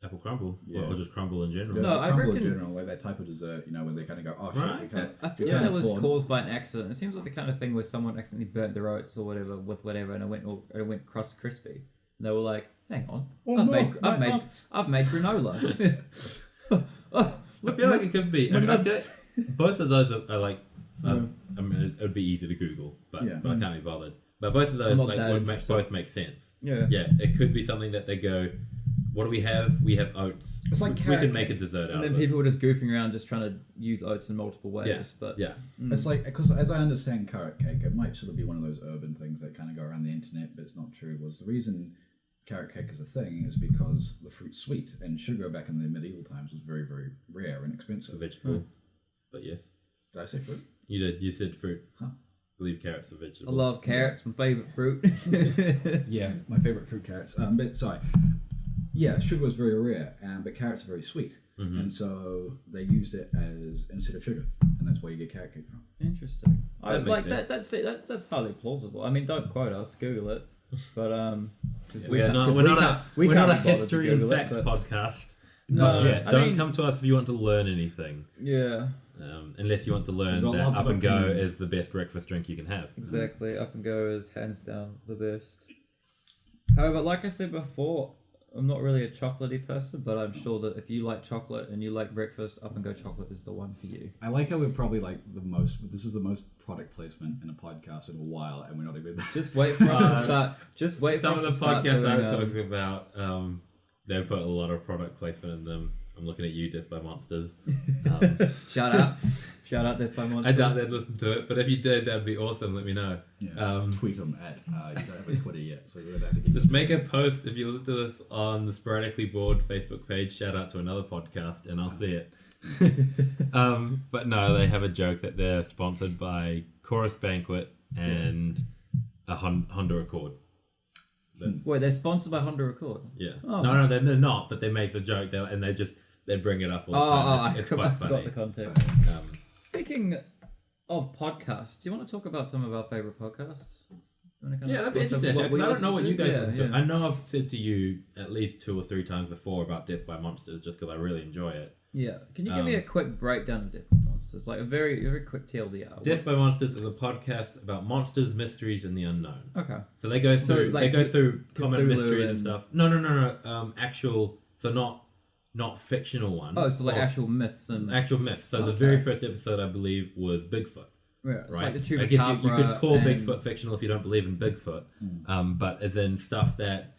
Apple crumble, Yeah. or just crumble in general. Yeah, No, I crumble reckon- in general, like that type of dessert, where they kind of go, oh shit, Right. we can't. I feel we like can't that was afford- caused by an accident. It seems like the kind of thing where someone accidentally burnt their oats or whatever with whatever, and it went crust crispy. And they were like, "Hang on, I've made granola." I feel like it could be. I feel like both of those are like. I mean, it would be easy to Google, but I can't be bothered. But both of those both make sense. Yeah. Yeah, it could be something that they go, what do we have? We have oats. It's like we carrot can make a cake. dessert out And of then this. people were just goofing around, just trying to use oats in multiple ways. Yeah. But Yeah. It's like, because as I understand carrot cake, it might sort of be one of those urban things that kind of go around the internet, but it's not true. Was the reason carrot cake is a thing is because the fruit's sweet, and sugar back in the medieval times was very, very rare and It's expensive. a vegetable, but yes. Did I say fruit? You said fruit. Huh. I believe carrots are I vegetable. love carrots, my favourite fruit. Yeah, my favorite fruit, carrots. But sorry, yeah, sugar was very rare, but carrots are very sweet, and so they used it as instead of sugar, and that's where you get carrot cake from. Interesting. I That like makes that. That's highly plausible. I mean, don't quote us. Google it. But We're not a history and fact podcast. Not yet. Don't come to us if you want to learn anything. Yeah. Unless you want to learn that Up and Go is the best breakfast drink you can have. Exactly. Up and Go is hands down the best. However, like I said before, I'm not really a chocolatey person, but I'm sure that if you like chocolate and you like breakfast, Up and Go chocolate is the one for you. I like how we're probably like the most. This is the most product placement in a podcast in a while, and we're not even. Just wait for us to start. Just wait for some us of to the start podcasts doing, I'm talking about. They put a lot of product placement in them. I'm looking at you, Death by Monsters. Shout out Death by Monsters. I doubt they'd listen to it, but if you did, that'd be awesome. Let me know. Yeah. Tweet them at. You don't have a Twitter yet, so you're have to just make a post if you listen to this on the Sporadically Bored Facebook page. Shout out to another podcast, and I'll see it. But no, they have a joke that they're sponsored by Chorus Banquet and a Honda Accord. Wait, they're sponsored by Honda Accord? Yeah. Oh, no, they're not, but they make the joke and they bring it up all the time. It's quite funny. I forgot the context. Speaking of podcasts, do you want to talk about some of our favorite podcasts? That'd be interesting. Because I don't know what you guys listen to. I know I've said to you at least 2 or 3 times before about Death by Monsters, just because I really enjoy it. Yeah. Can you give me a quick breakdown of Death by Monsters? Like a very, very quick TLDR. Death by Monsters is a podcast about monsters, mysteries, and the unknown. Okay. So they go through common Cthulhu mysteries and stuff. No. Actual, so not fictional ones. Oh, so like actual myths and actual myths. So the very first episode, I believe, was Bigfoot. Yeah, it's right. Like the I guess you could call Bigfoot fictional if you don't believe in Bigfoot. But as in stuff that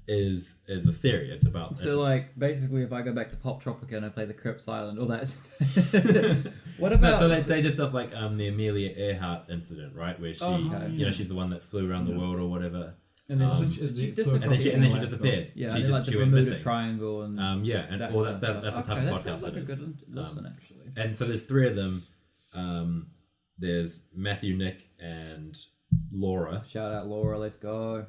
is a theory. It's about like basically if I go back to Pop Tropica and I play the Crips Island, all that. What about they just stuff like the Amelia Earhart incident, right? Where she she's the one that flew around the world or whatever. And then she disappeared. Yeah, she like the went Bermuda Missing. Triangle and and all that's the type of podcast sounds like it a is. good listen actually. And so there's 3 of them. There's Matthew, Nick, and Laura. Shout out Laura, let's go.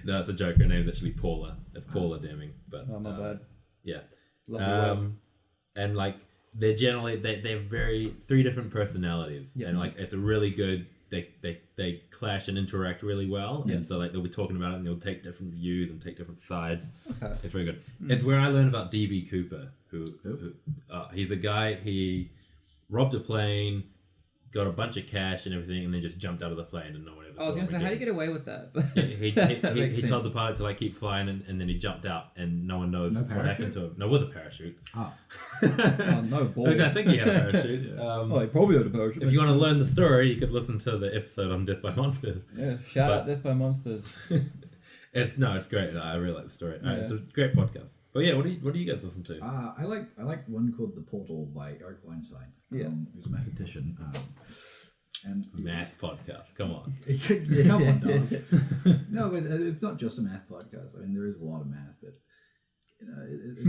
No, it's a joke. Her name's actually Paula. It's Paula Deming. But my bad. Yeah. Love and like they're generally they're very 3 different personalities, and like it's a really good. They clash and interact really well, and so like they'll be talking about it, and they'll take different views and take different sides. Okay. It's very good. It's where I learned about DB Cooper, who he's a guy. He robbed a plane, got a bunch of cash and everything, and then just jumped out of the plane, and no one ever saw him. I was going to say, again. how do you get away with that? He told the pilot to like keep flying, and then he jumped out, and no one knows what happened to him. No, with a parachute. No balls. I think he had a parachute. He probably had a parachute. If you want to learn the story, you could listen to the episode on Death by Monsters. Yeah, shout out Death by Monsters. It's great. I really like the story. It's a great podcast. But yeah, what do you guys listen to? I like one called The Portal by Eric Weinstein. Who's a mathematician. And math podcast. Come on. Come on, does. No, but it's not just a math podcast. I mean, there is a lot of math, but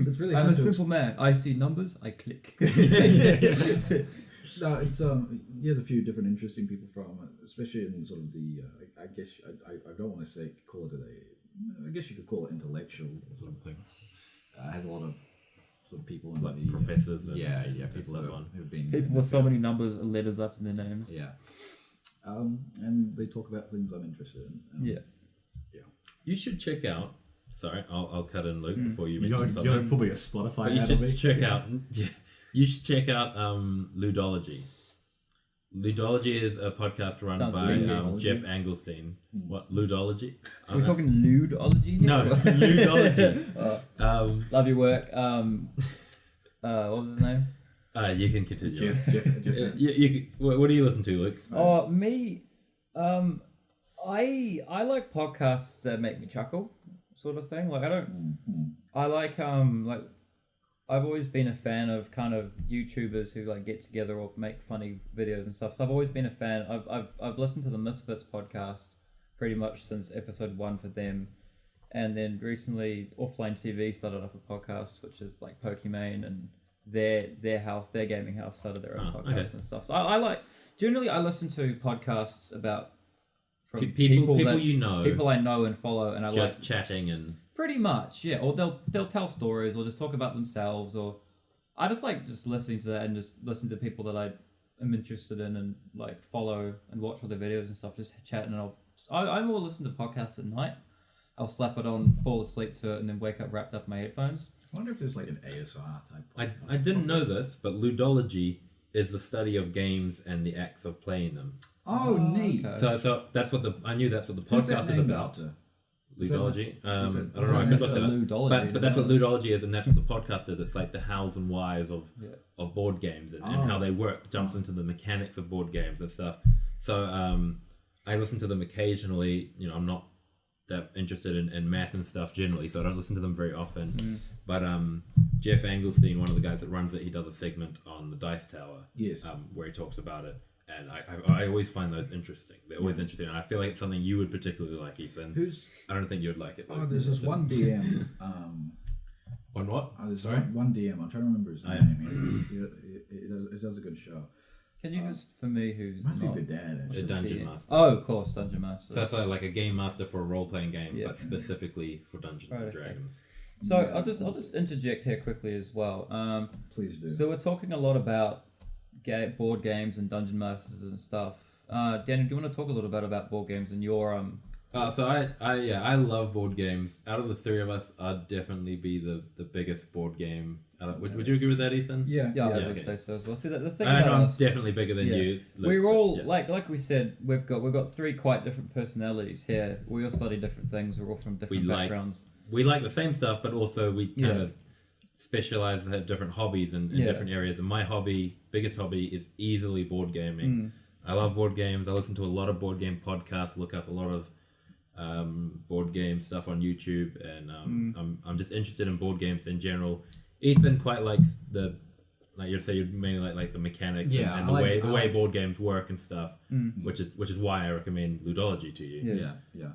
it's really. I'm a simple man. I see numbers. I click. No, it's he has a few different interesting people from, especially in sort of the. I guess I don't want to call it I guess you could call it intellectual sort of thing. Has a lot of sort of people in like the professors. And people who've been people with so many numbers and letters after their names. Yeah, and they talk about things I'm interested in. Yeah. You should check out. Sorry, I'll cut in Luke before you mention something. You're probably a Spotify. But you should check out. You should check out Ludology. Ludology is a podcast run by Jeff Angelstein. What, Ludology? Are we talking Ludology here? No, Ludology. Love your work. What was his name? You can continue. Jeff. What do you listen to, Luke? Me. I like podcasts that make me chuckle, sort of thing. Like I don't. I like I've always been a fan of kind of YouTubers who like get together or make funny videos and stuff. So I've always been a fan. I've listened to the Misfits podcast pretty much since episode 1 for them, and then recently Offline TV started up a podcast which is like Pokimane, and their gaming house started their own podcast and stuff. So I like generally I listen to podcasts about from people I know and follow, and I just like chatting and. Pretty much, yeah. Or they'll tell stories, or just talk about themselves, or I just like just listening to that and just listen to people that I am interested in and like follow and watch all their videos and stuff. Just chatting, and I more listen to podcasts at night. I'll slap it on, fall asleep to it, and then wake up wrapped up in my headphones. I wonder if there's like an ASR type. I didn't know this, but ludology is the study of games and the acts of playing them. Oh, neat. Okay. So that's what I knew that's what the Who's that podcast is named about. after? Ludology. I don't know. I It's could look a it up. ludology, But that's what ludology is, and that's what the podcast is. It's like the hows and whys of board games and how they work. Jumps into the mechanics of board games and stuff. So I listen to them occasionally. You know, I'm not that interested in math and stuff generally, so I don't listen to them very often. But Jeff Anglestein, one of the guys that runs it, he does a segment on the Dice Tower. Yes. Where he talks about it. And I always find those interesting. They're always interesting, and I feel like it's something you would particularly like, Ethan. I don't think you'd like it. Oh, there's this one DM. On what? There's one DM. I'm trying to remember his name. It does a good show. Can you just, for me, who's Must be not... your dad, actually. A dungeon master. Oh, of course, Dungeon Master. So that's like a game master for a role-playing game, but specifically for Dungeons and Dragons. So I'll just interject here quickly as well. Please do. So we're talking a lot about board games and dungeon masters and stuff. Daniel, do you want to talk a little bit about board games and your So I love board games. Out of the three of us, I'd definitely be the biggest board game. Would you agree with that, Ethan? Yeah, I would say so as well. See, the thing I about know I'm us, definitely bigger than you. We're all like we said, we've got three quite different personalities here. We all study different things. We're all from different backgrounds. We like the same stuff, but also we kind of specialize, have different hobbies in different areas. And my biggest hobby is easily board gaming. I love board games. I listen to a lot of board game podcasts, look up a lot of board game stuff on YouTube, and I'm just interested in board games in general. Ethan quite likes you'd mainly like the mechanics and the way board games work and stuff, which is why I recommend ludology to you. Yeah.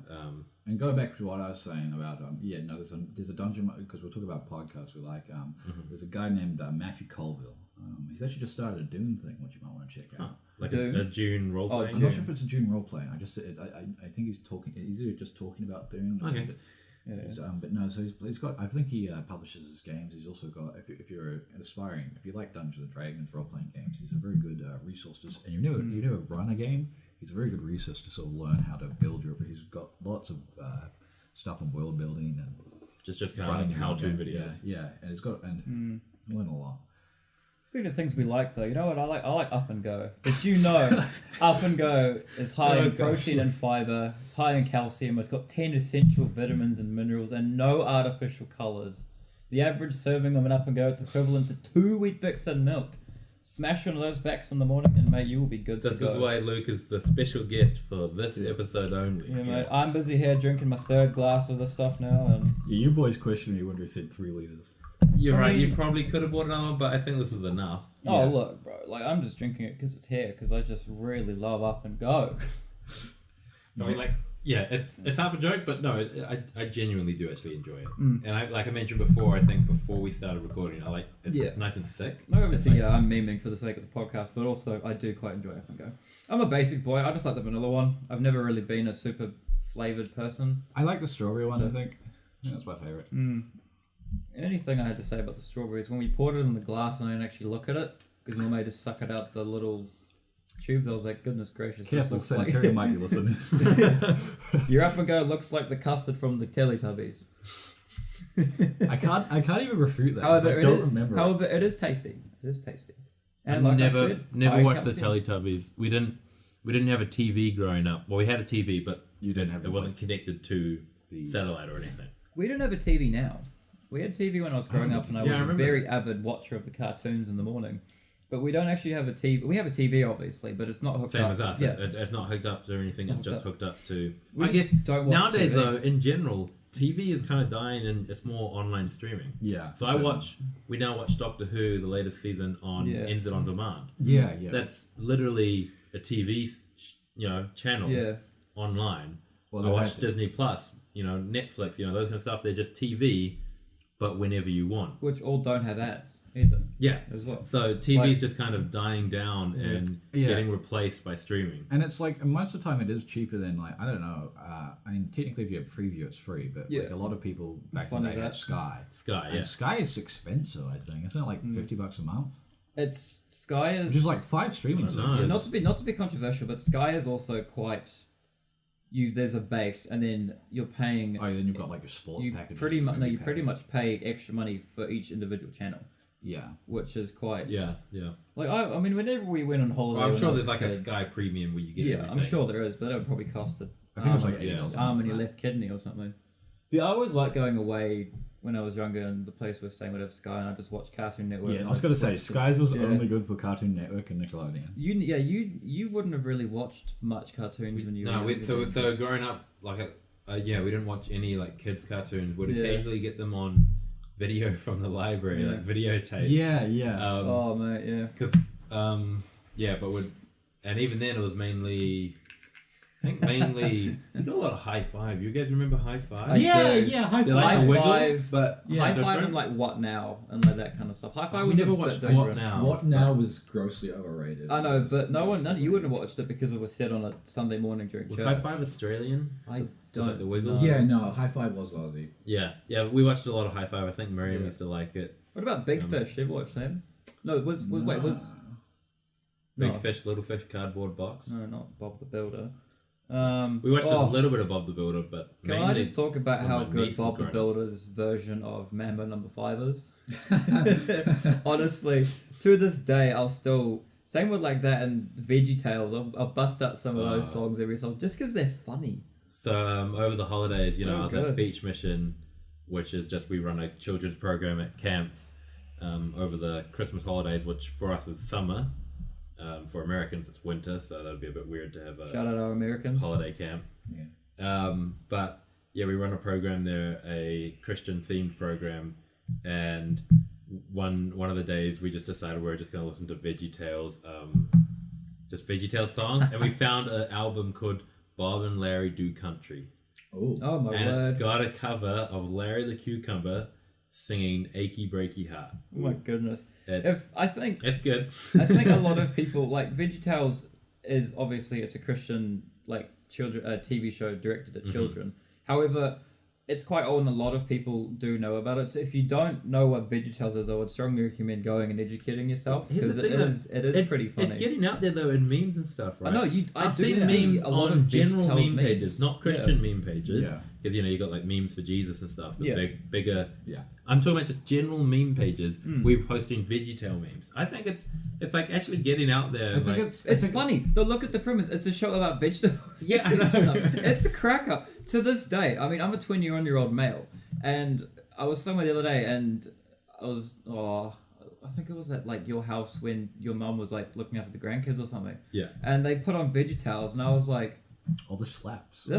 And going back to what I was saying about there's a dungeon, because we're talking about podcasts. We like there's a guy named Matthew Colville. He's actually just started a Dune thing, which you might want to check out. Like a Dune role playing. I'm not sure if it's a Dune role playing. I think he's talking. He's either just talking about Dune. Okay. But no, so he's got. I think he publishes his games. He's also got. If you're an aspiring, if you like Dungeons and Dragons role playing games, he's a very good resource. And you never run a game. He's a very good resource to sort of learn how to build your. He's got lots of stuff on world building and just kind of how-to videos. Yeah, and he's got you learn a lot. Speaking of things we like, though, you know what I like? I like Up and Go. But you know, Up and Go is high in protein and fiber, it's high in calcium, it's got 10 essential vitamins and minerals, and no artificial colours. The average serving of an Up and Go is equivalent to 2 Weet-Bix and milk. Smash one of those backs in the morning, and mate, you will be good to go. This is why Luke is the special guest for this episode only. Yeah, mate. I'm busy here drinking my 3rd glass of this stuff now, and you boys questioned me when we said 3 litres. You're right. You probably could have bought another one, but I think this is enough. Oh, look, bro. Like, I'm just drinking it because it's here, because I just really love Up and Go. I mean, it's half a joke, but no, I genuinely do actually enjoy it. And I mentioned before, I think before we started recording, it's nice and thick. No, obviously, I'm memeing for the sake of the podcast, but also I do quite enjoy Up and Go. I'm a basic boy. I just like the vanilla one. I've never really been a super flavoured person. I like the strawberry one, I think. Yeah, that's my favourite. Anything I had to say about the strawberries, when we poured it in the glass and I didn't actually look at it, because normally I just suck it out the little tubes, I was like, goodness gracious. Careful, sanitarium might be listening. Your Up and Go looks like the custard from the Teletubbies. I can't even refute that. However, I don't remember. However, it is tasty. It is tasty. And like I said, never watched the Teletubbies. We didn't have a TV growing up. Well, we had a TV, but it wasn't connected to the satellite or anything. We don't have a TV now. We had TV when I was growing up, and I was a very avid watcher of the cartoons in the morning. But we don't actually have a TV. We have a TV, obviously, but it's not hooked up. Same as us. Yeah. It's not hooked up to anything. It's just hooked up to... I guess don't watch nowadays, TV. though, in general, TV is kind of dying, and it's more online streaming. Yeah. So we now watch Doctor Who, the latest season, on NZ On Demand. Yeah. That's literally a TV, channel online. Well, I watch Disney Plus, Netflix, those kind of stuff. They're just TV, but whenever you want. Which all don't have ads either. Yeah. As well. So TV is just kind of dying down and getting replaced by streaming. And it's like, most of the time it is cheaper than, I don't know, technically if you have Freeview it's free, but a lot of people back in the day had Sky. And Sky is expensive, I think. Isn't it like $50 a month? It's Sky is... Which is like 5 streaming services. Not to be controversial, but Sky is also quite there's a base, and then you're paying. Oh, then you've got like your sports package. You pretty much pay extra money for each individual channel. Yeah, which is quite. Yeah. Like I mean, whenever we went on holiday, I'm sure there's like a Sky Premium where you get. Yeah, I'm sure there is, but that would probably cost I think it was like $80. arm and your left kidney or something. Yeah, I always liked going away when I was younger, and the place we're staying would have Sky, and I just watched Cartoon Network. Yeah, I was going to say Sky's was only good for Cartoon Network and Nickelodeon. You wouldn't have really watched much cartoons when you were younger. So growing up, like we didn't watch any like kids cartoons. We'd occasionally get them on video from the library, like videotape. Yeah. Oh mate, yeah. Because and even then it was mainly. There's not a lot of High Five. You guys remember High Five? Yeah, High Five. Like the Wiggles, but High Five and like What Now and like that kind of stuff. High Five was never watched What Now. What Now was grossly overrated. I know, but you wouldn't have watched it because it was set on a Sunday morning during church. Was High Five Australian? I don't. Like the Wiggles? Yeah, no, High Five was Aussie. Yeah. We watched a lot of High Five. I think Miriam used to like it. What about Big Fish? You ever watched them? No, was Big Fish, Little Fish, Cardboard Box? No, not Bob the Builder. We watched a little bit of Bob the Builder, but can I just talk about how good Bob the Builder's version of Mambo Number 5 is? Honestly, to this day, I'll still same with like that and VeggieTales. I'll bust out some of those songs every song just because they're funny. So over the holidays, I was at Beach Mission, which is just we run a children's program at camps over the Christmas holidays, which for us is summer. For Americans, it's winter, so that would be a bit weird to have a shout out our Americans holiday camp. Yeah. But yeah, we run a program there, a Christian themed program, and one of the days we just decided we were just going to listen to VeggieTales, just VeggieTales songs, and we found an album called Bob and Larry Do Country. Oh my word! And it's got a cover of Larry the Cucumber singing "Achy Breaky Heart." Oh my goodness! I think it's good. I think a lot of people like VeggieTales is obviously it's a Christian like children TV show directed at children. However, it's quite old and a lot of people do know about it. So if you don't know what VeggieTales is, I would strongly recommend going and educating yourself because it is pretty funny. It's getting out there though in memes and stuff, right? I know I've seen memes a lot of general meme pages, not Christian meme pages. Yeah. Because you got like memes for Jesus and stuff. Bigger. Yeah. I'm talking about just general meme pages. We're posting VeggieTale memes. I think it's like actually getting out there. I think it's funny. Look at the premise. It's a show about vegetables. Yeah, I know. Stuff. It's a cracker to this day. I mean, I'm a 21-year-old male, and I was somewhere the other day, and I was I think it was at like your house when your mum was like looking after the grandkids or something. Yeah. And they put on VeggieTales, and I was like. All the slaps. I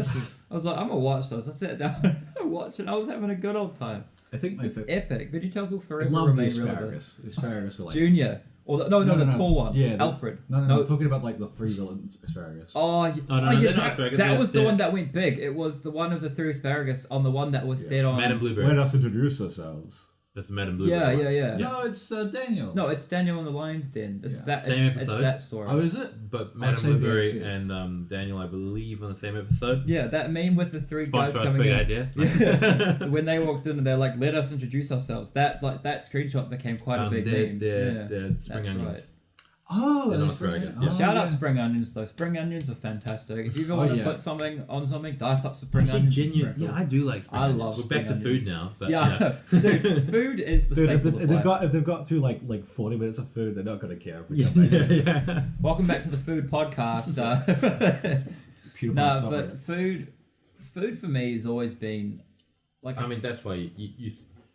was like, I'm gonna watch this. I sat down and watched it. I was having a good old time. I think it's epic. VeggieTales will forever remain relevant. The asparagus were like Junior. Or the tall one. Yeah, Alfred. No, I'm talking about like the 3 villains asparagus. That was the one that went big. It was the one of the 3 asparagus on the one that was set on. Madame Blueberry. Let us introduce ourselves. That's Madame Blueberry. Yeah. No, it's Daniel. No, it's Daniel in the Lion's Den. It's that same episode. It's that story. Oh, is it? But Madame Blueberry and Daniel, I believe, on the same episode. Yeah, that meme with the 3 guys coming big in. Idea. Yeah. When they walked in and they're like, "Let us introduce ourselves." That screenshot became quite a big meme. They're spring onions. Right. Oh, that's right. Shout out spring onions though. Spring onions are fantastic. If you ever want to put something on something, dice up spring onions. Yeah, I do like spring onions. I love We're spring back to onions. food now. But Dude, food is the staple of life. If they've got through like 40 minutes of food, they're not gonna care if we come back. Welcome back to the food podcast. But food for me has always been like. I mean, that's why you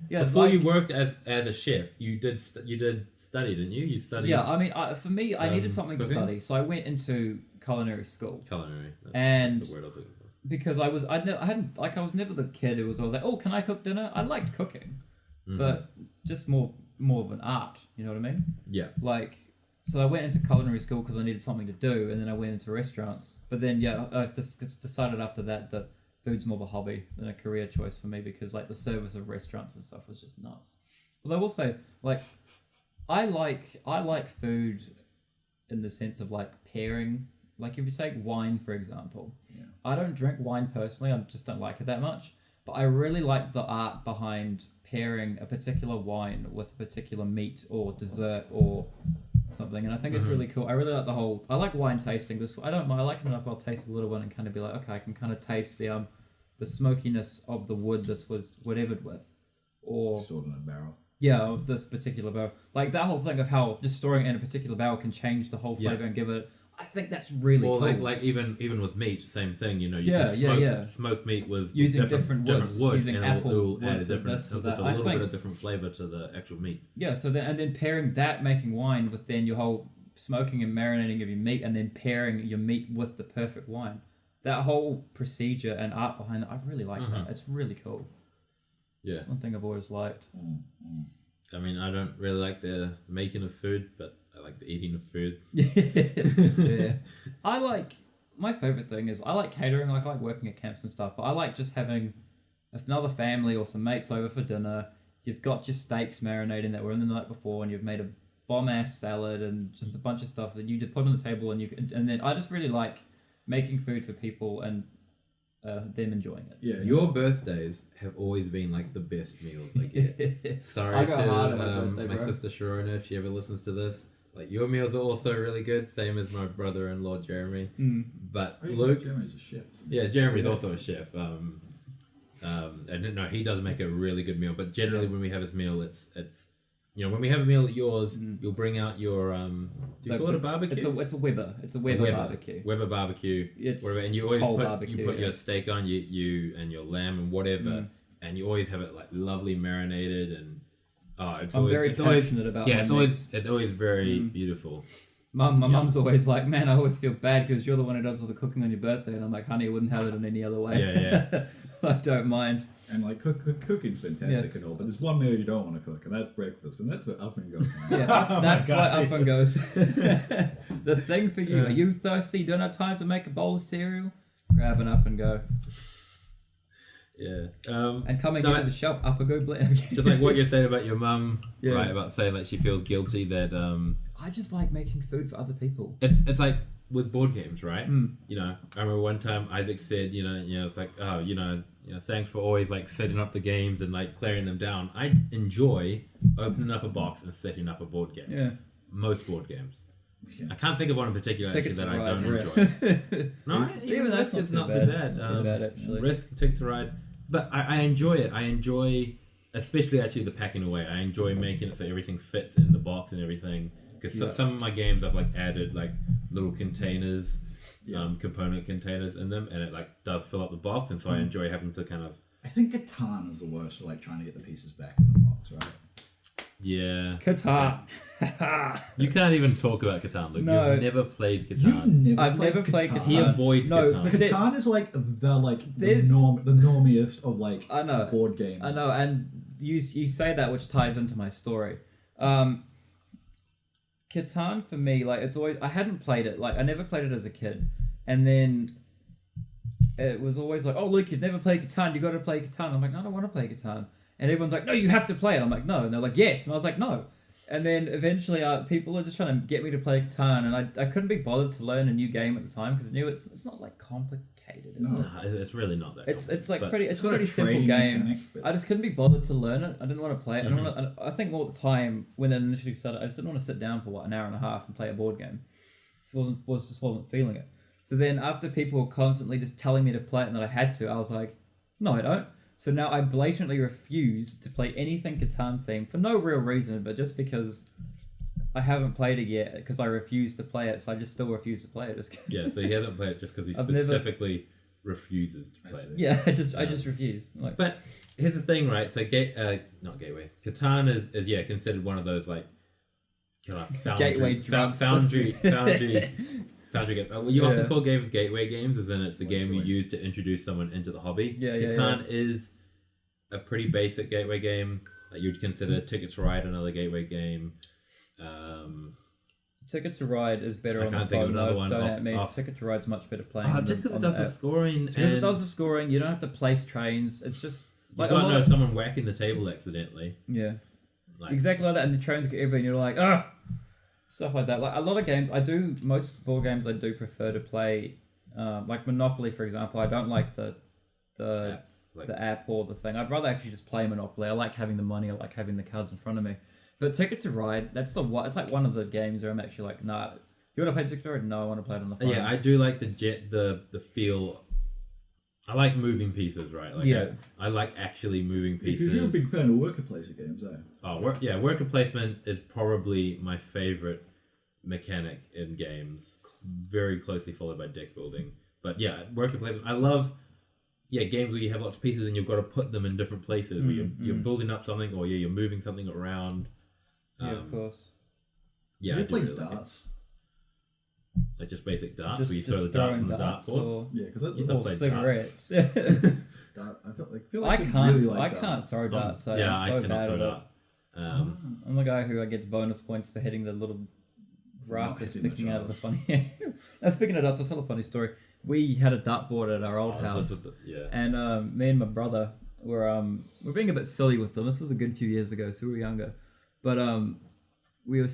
before you worked as a chef, you did study, didn't you? You studied. Yeah, I mean, for me, I needed something to study, so I went into culinary school. That's the word I was looking for. Because I was never the kid who was always like, oh, can I cook dinner? I liked cooking, but just more of an art. You know what I mean? Yeah. Like, so I went into culinary school because I needed something to do, and then I went into restaurants. But then, I just decided after that food's more of a hobby than a career choice for me because like the service of restaurants and stuff was just nuts. Although I will say, like, I like food in the sense of like pairing. Like if you take wine for example, I don't drink wine personally. I just don't like it that much. But I really like the art behind pairing a particular wine with a particular meat or dessert or something, and I think it's really cool. I really like the whole. I like wine tasting. This I don't mind. I like it enough. I'll taste a little one and kind of be like, okay, I can kind of taste the smokiness of the wood this was whatevered with, or stored in a barrel. Yeah, of this particular barrel. Like that whole thing of how just storing it in a particular barrel can change the whole flavor and give it. I think that's really cool. Like even with meat, same thing. You know, you can smoke meat with using different wood, using and apple, it will add a different, just a little bit of different flavor to the actual meat. Yeah, so then pairing that making wine with then your whole smoking and marinating of your meat, and then pairing your meat with the perfect wine. That whole procedure and art behind it, I really like that. It's really cool. Yeah, it's one thing I've always liked. I mean, I don't really like the making of food, but I like the eating of food. Yeah. I like, my favorite thing is I like catering. Like, I like working at camps and stuff, but I like just having another family or some mates over for dinner. You've got your steaks marinating that were in the night before, and you've made a bomb ass salad and just a bunch of stuff that you just put on the table, and then I just really like making food for people and them enjoying it. Yeah, your birthdays have always been like the best meals I get. Sorry I go hard to on my birthday, my bro. sister Sharona, if she ever listens to this. Like, your meals are also really good, same as my brother-in-law Jeremy. But Luke, Jeremy's a chef. Yeah, Jeremy's also a chef. And no, he does make a really good meal. But generally, when we have his meal, it's when we have a meal at yours, you'll bring out your do you call it a barbecue? It's a Weber. It's a Weber barbecue. Weber barbecue. And you always put your steak on you and your lamb and whatever, and you always have it like lovely marinated and I'm very passionate about. Yeah, it's always very beautiful. My mum's always like, man, I always feel bad because you're the one who does all the cooking on your birthday, and I'm like, honey, I wouldn't have it in any other way. Yeah. I don't mind. And like cooking's fantastic and all, but there's one meal you don't want to cook, and that's breakfast, and that's where Up and goes. That's why Up and goes. The thing for you, are you thirsty? Don't have time to make a bowl of cereal? Grab an Up and Go. Yeah. And coming into the shelf, Up and Go blend. Just like what you're saying about your mum, right? About saying that she feels guilty that. I just like making food for other people. It's like with board games, right? You know, I remember one time Isaac said, it's like, thanks for always like setting up the games and like clearing them down. I enjoy opening up a box and setting up a board game. Yeah. Most board games. Yeah. I can't think of one in particular actually that I don't Risk. enjoy. No, even Risk is not too bad. Too bad actually. Risk, Ticket to Ride, but I enjoy it. I enjoy, especially actually the packing away. I enjoy making it so everything fits in the box and everything. Because some of my games I've like added like little containers, component containers in them, and it like does fill up the box, and so I enjoy having to kind of. I think Catan is the worst for like trying to get the pieces back in the box, right? Yeah. Catan. You can't even talk about Catan, Luke. No. You've never played Catan. I've never played Catan. He avoids Catan. But Catan is like the normiest of like board game. I know, and you say that, which ties into my story. Catan for me, like it's always I hadn't played it, like I never played it as a kid, and then it was always like, oh Luke, you've never played Catan, you got to play Catan. I'm like, no, I don't want to play Catan, and everyone's like, no, you have to play it. I'm like, no, and they're like, yes, and I was like, no, and then eventually people are just trying to get me to play Catan, and I couldn't be bothered to learn a new game at the time because I knew it's not like complicated. No, it's really not that. It's like pretty. It's a pretty simple game. I just couldn't be bothered to learn it. I didn't want to play it. I think all the time when it initially started, I just didn't want to sit down for an hour and a half and play a board game. Just wasn't feeling it. So then after people were constantly just telling me to play it and that I had to, I was like, no, I don't. So now I blatantly refuse to play anything Catan themed for no real reason, but just because I haven't played it yet because I refuse to play it, so I just still refuse to play it. Yeah, so he hasn't played it just because he specifically refuses to play it. Yeah, I just refuse. Like, but here's the thing, right? So not Gateway. Catan is considered one of those like kind of foundry games. You often call games gateway games, as in it's the game you use to introduce someone into the hobby. Catan is a pretty basic gateway game that you'd consider Ticket to Ride another gateway game. Ticket to Ride is better on the phone. I can't think of another one. Don't at me. Ticket to Ride's much better playing. Just because it does the scoring. Because it does the scoring, you don't have to place trains. It's just like you don't know someone whacking the table accidentally. Yeah, exactly like that, and the trains get everywhere, and you're like, stuff like that. Like a lot of games, most board games I do prefer to play. Like Monopoly, for example, I don't like the Like, the app or the thing. I'd rather actually just play Monopoly. I like having the money. I like having the cards in front of me. But Ticket to Ride, it's like one of the games where I'm actually like, nah. You want to play Ticket to Ride? No, I want to play it on the phone. Yeah, I do like the feel. I like moving pieces, right? Like I like actually moving pieces. You're a big fan of worker placement games, eh? Oh, worker placement is probably my favorite mechanic in games. Very closely followed by deck building. But yeah, worker placement. I love games where you have lots of pieces and you've got to put them in different places. Where you're building up something, or you're moving something around. Of course. Yeah, I play really darts. Like just basic darts, where you throw the darts on the dartboard. Yeah, because You still play cigarettes. I feel like I can't throw darts. So Yeah, I'm so I cannot bad throw at dart. I'm the guy who gets bonus points for hitting the little rafters sticking out of the funny. Now, speaking of darts, I'll tell a funny story. We had a dartboard at our old house, and me and my brother we're being a bit silly with them. This was a good few years ago, so we were younger, but we were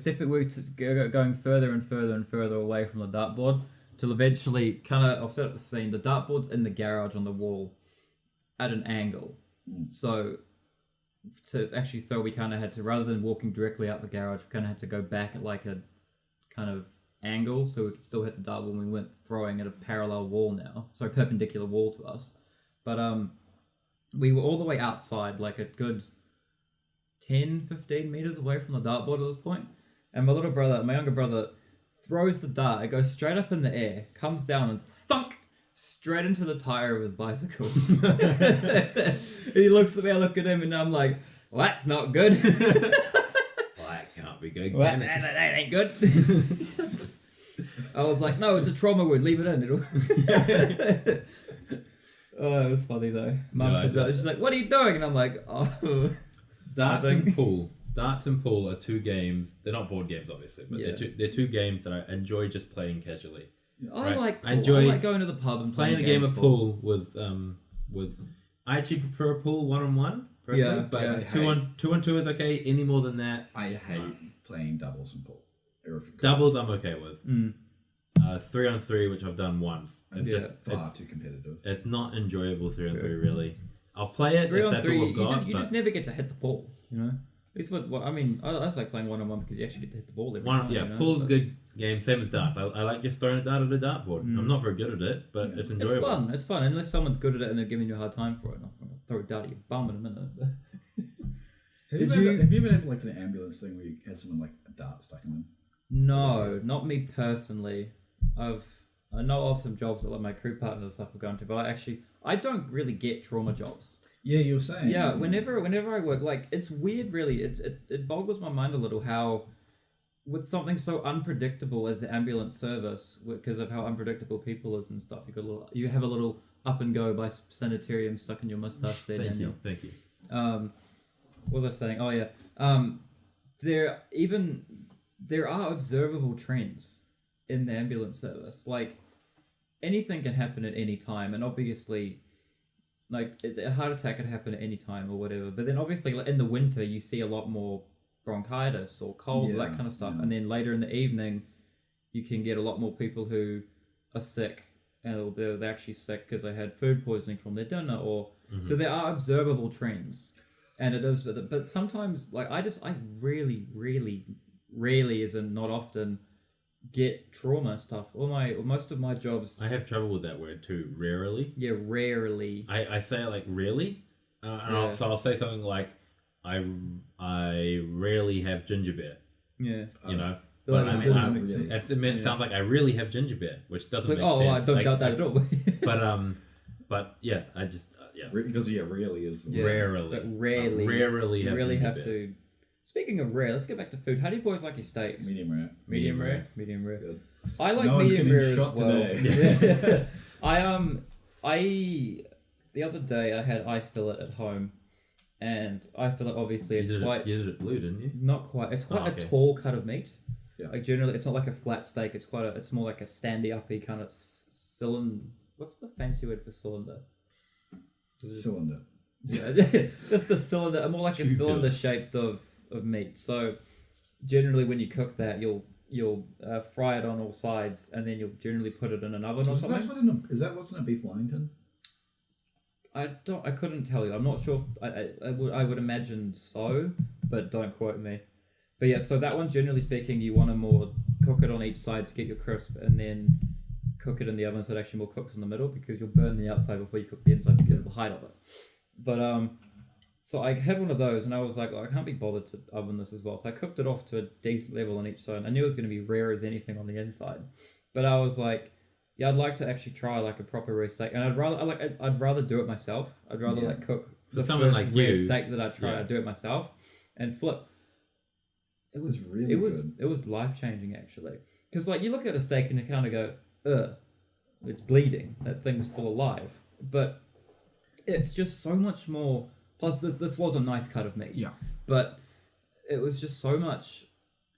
going further and further and further away from the dartboard till eventually, I'll set up the scene. The dartboard's in the garage on the wall at an angle, so to actually throw, we kind of had to, rather than walking directly out the garage, we kind of had to go back at like a kind of angle so we could still hit the dartboard. We weren't throwing at a parallel wall now, so perpendicular wall to us. But we were all the way outside, like a good 10-15 meters away from the dartboard at this point, and my younger brother throws the dart. It goes straight up in the air, comes down, and thunk straight into the tire of his bicycle. He looks at me, I look at him, and I'm like, well, that's not good. Well, that can't be good. Well, that ain't good. I was like, no, it's a trauma wound, leave it in. Oh, it was funny though. Mum comes out, she's like, what are you doing? And I'm like, oh. Darts and pool are two games. They're not board games, obviously, but they're two games that I enjoy just playing casually. I like going to the pub and playing a game of pool with. I actually prefer a pool 1-on-1 personally, but two on two is okay. Any more than that, I hate playing doubles in pool. Doubles I'm okay with. 3-on-3, which I've done once. It's just far too competitive. It's not enjoyable 3-on-3 really. I'll play it if that's all we've got. You just never get to hit the ball, you know. At least I mean, I just like playing 1-on-1 because you actually get to hit the ball every time. Yeah, pool's a good game, same as darts. I like just throwing a dart at a dartboard. I'm not very good at it, but it's enjoyable. It's fun. Unless someone's good at it and they're giving you a hard time for it. I'm going to throw a dart at your bum in a minute. Have you ever had like an ambulance thing where you had someone like a dart stuck in them? No, not me personally. I know of some jobs that like my crew partner and stuff have gone to, but I don't really get trauma jobs. Yeah, you were saying. Yeah, whenever I work, like, it's weird, really. It boggles my mind a little how, with something so unpredictable as the ambulance service, because of how unpredictable people is and stuff, you have a little up and go by sanitarium stuck in your mustache there, Daniel. Thank you. What was I saying? Oh yeah. There are observable trends in the ambulance service. Like, anything can happen at any time, and obviously, like, a heart attack could happen at any time or whatever. But then obviously, like, in the winter, you see a lot more bronchitis or colds, that kind of stuff. And then later in the evening, you can get a lot more people who are sick, and they're actually sick because they had food poisoning from their dinner, or so there are observable trends, and it is. But sometimes, like, I really, really, rarely, as in not often, get trauma stuff. Most of my jobs, I have trouble with that word too. Rarely. Yeah, rarely. I say it like really, so I'll say something like, I rarely have ginger beer. Yeah. You know. But I mean, it sounds like I really have ginger beer, which doesn't make sense. I don't doubt that at all. But yeah, I just because really is rarely. But rarely. Rarely have really ginger have beer. to. Speaking of rare, let's get back to food. How do you boys like your steaks? Medium rare. Medium rare. Medium rare. Good. I like No one's medium getting rare as shot well. today. The other day I had eye fillet at home, and eye fillet obviously You did it blue, didn't you? not quite. It's quite a tall cut of meat. Yeah. Like, generally, it's not like a flat steak. It's more like a standy uppy kind of cylinder. What's the fancy word for cylinder? Cylinder. Yeah, just a cylinder, more like a cylinder shaped of meat. So generally, when you cook that, you'll fry it on all sides, and then you'll generally put it in an oven or something. Is that what's in a beef Wellington? I couldn't tell you. I'm not sure. I would imagine so, but don't quote me. But yeah, so that one, generally speaking, you want to more cook it on each side to get your crisp, and then cook it in the oven so it actually more cooks in the middle, because you'll burn the outside before you cook the inside because of the height of it. But so I had one of those, and I was like, oh, I can't be bothered to oven this as well. So I cooked it off to a decent level on each side. I knew it was going to be rare as anything on the inside, but I was like, yeah, I'd like to actually try like a proper rare steak, and I'd rather do it myself. I'd rather like cook the first like rare steak that I try. I'd do it myself, and flip. It was really good. It was life changing actually, because like you look at a steak and you kind of go, it's bleeding. That thing's still alive, but it's just so much more. Plus, this was a nice cut of meat. Yeah, but it was just so much.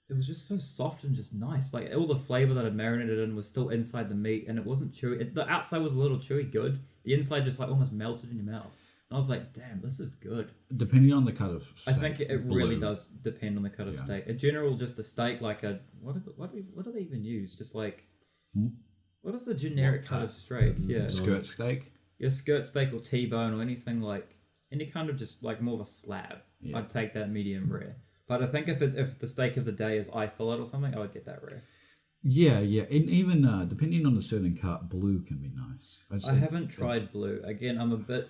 It was just so soft and just nice. Like all the flavor that I'd marinated in was still inside the meat, and it wasn't chewy. The outside was a little chewy, good. The inside just like almost melted in your mouth. And I was like, damn, this is good. Depending on the cut of steak. I think it really does depend on the cut of steak. In general, just a steak like a what do they even use? Just like what is the generic cut of steak? Yeah, skirt steak. Yeah, skirt steak or T-bone or anything like any kind of just like more of a slab. Yeah. I'd take that medium rare. But I think if the steak of the day is eye fillet or something, I would get that rare. Yeah, and even depending on the certain cut, blue can be nice. I haven't tried blue. Again, I'm a bit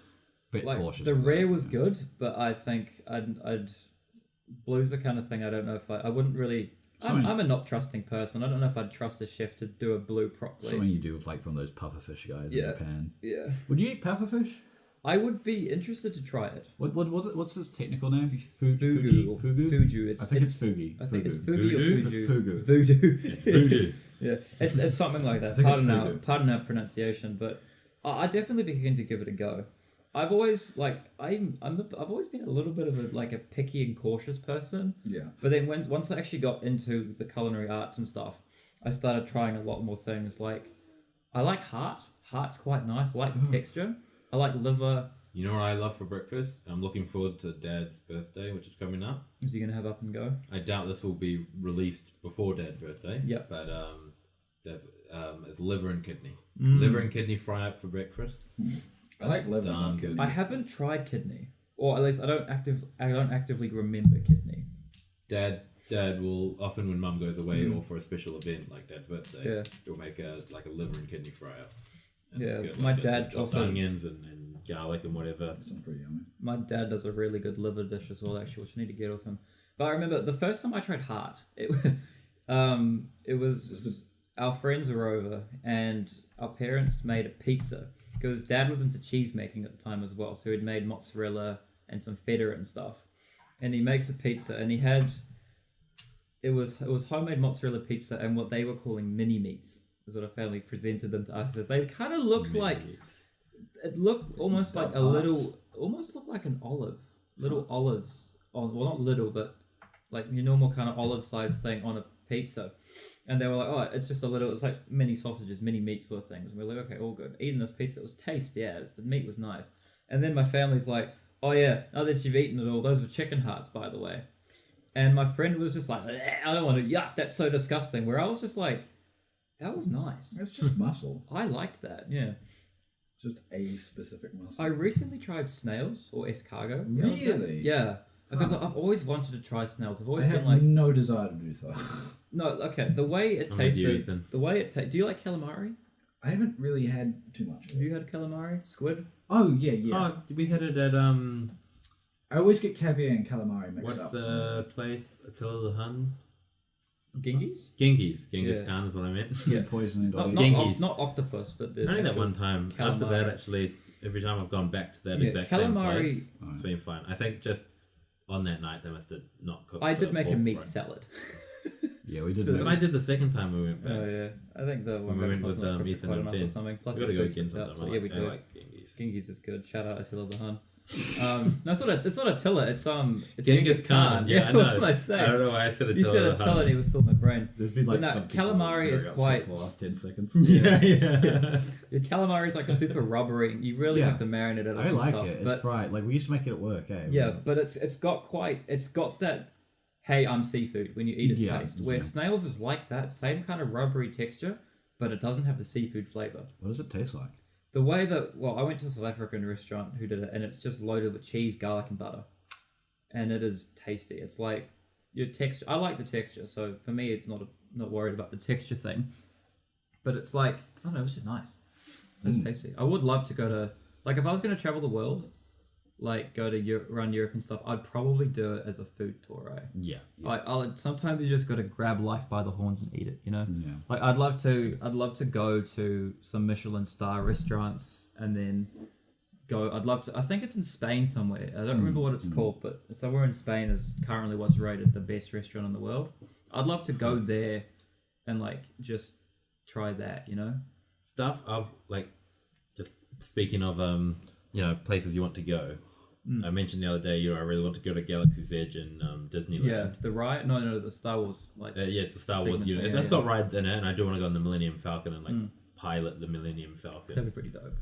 like, cautious. The rare was good, but I think I'd blue's the kind of thing I don't know if I wouldn't really. I'm a not trusting person. I don't know if I'd trust a chef to do a blue properly. Something you do like from those pufferfish guys in Japan. Yeah. Would you eat pufferfish? I would be interested to try it. What's his technical name? Fugu. Fugu. I think it's fugi. I think it's fugi or fugu. Voodoo. It's voodoo. Yeah, it's something like that. Pardon our pronunciation, but I'd definitely be keen to give it a go. I've always I've always been a little bit of a picky and cautious person. Yeah. But then once I actually got into the culinary arts and stuff, I started trying a lot more things. Like I like heart. Heart's quite nice. I like the texture. I like liver. You know what I love for breakfast? I'm looking forward to Dad's birthday, which is coming up. Is he going to have up and go? I doubt this will be released before Dad's birthday. Yep. But it's liver and kidney. Liver and kidney fry up for breakfast. I like liver and kidney. I haven't tried kidney, or at least I don't actively remember kidney. Dad will often, when Mum goes away or for a special event like Dad's birthday, he'll make a liver and kidney fry up. And yeah, good, my dad also onions and garlic and whatever. Sounds pretty yummy. My dad does a really good liver dish as well, actually, which I need to get off him. But I remember the first time I tried heart, it was our friends were over and our parents made a pizza because Dad was into cheese making at the time as well, so he'd made mozzarella and some feta and stuff, and he makes a pizza and he had it was homemade mozzarella pizza and what they were calling mini meats. Is what our family presented them to us as. They kind of looked it looked almost like almost looked like an olive, little olives on, well not little, but like your normal kind of olive sized thing on a pizza. And they were like, oh, it's just it's like mini sausages, mini meat sort of things. And we're like, okay, all good. Eating this pizza, it was tasty as, the meat was nice. And then my family's like, oh yeah, now that you've eaten it all, those were chicken hearts, by the way. And my friend was just like, I don't want to, yuck, that's so disgusting. Where I was just like, that was nice. It's just muscle. I liked that, yeah. Just a specific muscle. I recently tried snails or escargot. Really? Yeah. Because I've always wanted to try snails. I've always been like no desire to do so. No, okay. The way it tasted. Do you like calamari? I haven't really had too much. Have you had calamari? Squid? Oh yeah. Oh, we had it at I always get caviar and calamari mixed up. What's the place? Attila the Hun? Genghis? Genghis Khan is what I meant. Yeah, poisoning dog. Not octopus, but only that one time. Calamari. After that, actually, every time I've gone back to that exact same place, it's been fine. I think just on that night they must have not cooked. I did make a meat salad. Yeah, we did. But I did the second time we went back. Oh yeah, I think when we went with Ethan and Ben. Or something. Plus, we got to go again sometime. So yeah, we do. I like Genghis. Genghis is good. Shout out Attila the Hun. No, it's not Attila. It's Genghis Khan. Yeah, I know. What did I say? I don't know why I said Attila. You said Attila, and he was still in my brain. There's been like calamari is quite. For the last 10 seconds. Yeah. Calamari is like a super rubbery. You really have to marinate it. I like it. It's fried. Like we used to make it at work. Yeah, but it's got that. Hey, I'm seafood when you eat it taste. Where snails is like that same kind of rubbery texture, but it doesn't have the seafood flavor. What does it taste like? the way that I went to a South African restaurant who did it, and it's just loaded with cheese, garlic, and butter, and it is tasty. It's like your texture. I like the texture, so for me, it's not worried about the texture thing. But it's like, I don't know, it's just nice. It's tasty. I would love to go to, like, if I was going to travel the world, like go to around Europe and stuff, I'd probably do it as a food tour, right? Yeah. Sometimes you just got to grab life by the horns and eat it, you know? Yeah. Like I'd love to go to some Michelin star restaurants and then I think it's in Spain somewhere. I don't remember what it's called, but somewhere in Spain is currently what's rated the best restaurant in the world. I'd love to go there and like just try that, you know? Stuff of like, just speaking of places you want to go. I mentioned the other day, I really want to go to Galaxy's Edge in Disneyland. Yeah, the ride? No, the Star Wars. It's the Star Wars unit. That's got rides in it, and I do want to go on the Millennium Falcon and like pilot the Millennium Falcon. That'd be pretty dope.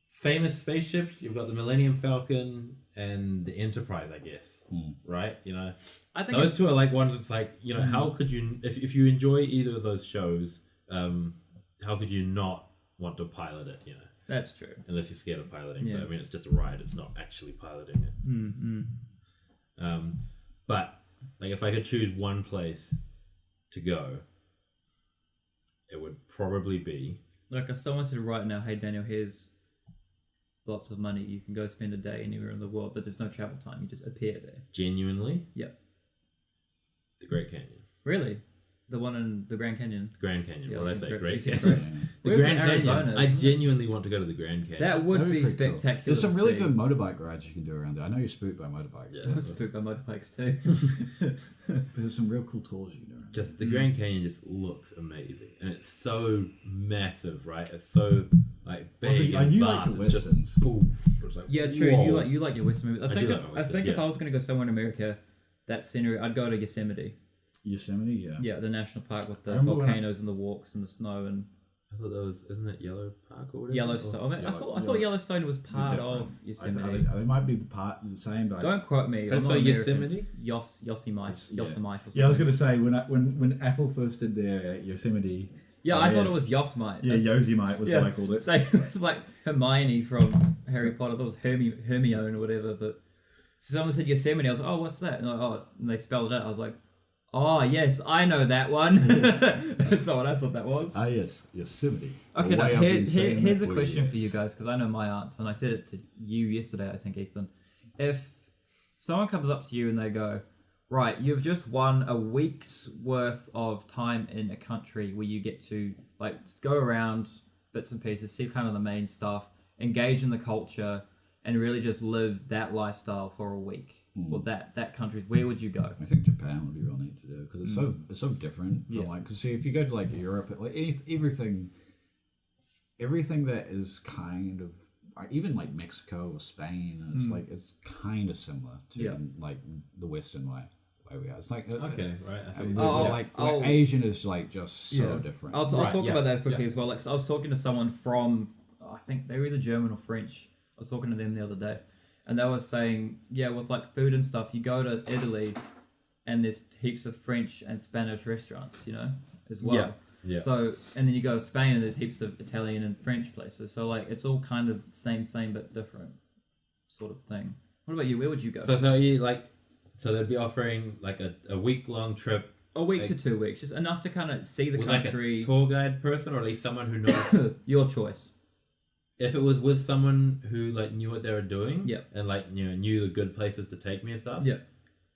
Famous spaceships. You've got the Millennium Falcon and the Enterprise, I guess. Right? I think those two are like ones. It's like how could you, if you enjoy either of those shows, how could you not want to pilot it? That's true. Unless you're scared of piloting. Yeah. But it's just a ride. It's not actually piloting it. But like if I could choose one place to go, it would probably be like if someone said right now, hey Daniel, here's lots of money. You can go spend a day anywhere in the world, but there's no travel time. You just appear there. Genuinely? Yep. The Great Canyon. Really? The one in the Grand Canyon? Grand Canyon. Yeah, What did I say? Great Canyon. Canyon. The Grand Canyon. I genuinely want to go to the Grand Canyon. That would be spectacular. Cool. There's some really good motorbike rides you can do around there. I know you're spooked by motorbikes. Yeah, I'm spooked by motorbikes too. But there's some real cool tours you can do around there. Just the Grand Canyon just looks amazing. And it's so massive, right? It's so like big and vast. It's just poof. It's like, yeah, true. Whoa. You like your Western movies. I think yeah. if I was going to go somewhere in America, that scenery, I'd go to Yosemite. Yosemite, yeah. Yeah, the national park with the volcanoes and the walks and the snow and. I thought that was, isn't it Yellow Park or whatever? Yellowstone. I thought Yellowstone was part of Yosemite. They might be the same, but don't quote me. It's about Yosemite. Yosemite. Yeah, I was going to say when Apple first did their Yosemite. Yeah, I thought it was Yosemite. Yeah, Yosemite was what I called it. Same with like Hermione from Harry Potter. I thought it was Hermione or whatever. But someone said Yosemite. I was like, oh, what's that? And they spelled it out. I was like, oh, yes, I know that one. That's not what I thought that was. Ah, yes, Yosemite. Okay, now, here's a question for you guys, because I know my answer, and I said it to you yesterday, I think, Ethan. If someone comes up to you and they go, right, you've just won a week's worth of time in a country where you get to like go around bits and pieces, see kind of the main stuff, engage in the culture, and really just live that lifestyle for a week. Or that country, where would you go? I think Japan would be real neat to do because it's so different from because see if you go to like Europe, like everything that is kind of even like Mexico or Spain, it's like it's kind of similar to like the Western way we are. It's like right. Asian is like just so different. I'll talk about that quickly as well. Like so I was talking to someone from I think they were either German or French. I was talking to them the other day. And they were saying, with like food and stuff, you go to Italy and there's heaps of French and Spanish restaurants, as well. Yeah. So, and then you go to Spain and there's heaps of Italian and French places. So like, it's all kind of same but different sort of thing. What about you? Where would you go? So you so they'd be offering like a week-long trip. A week to 2 weeks, just enough to kind of see the country. Like a tour guide person or at least someone who knows. Your choice. If it was with someone who like knew what they were doing, and like knew the good places to take me and stuff,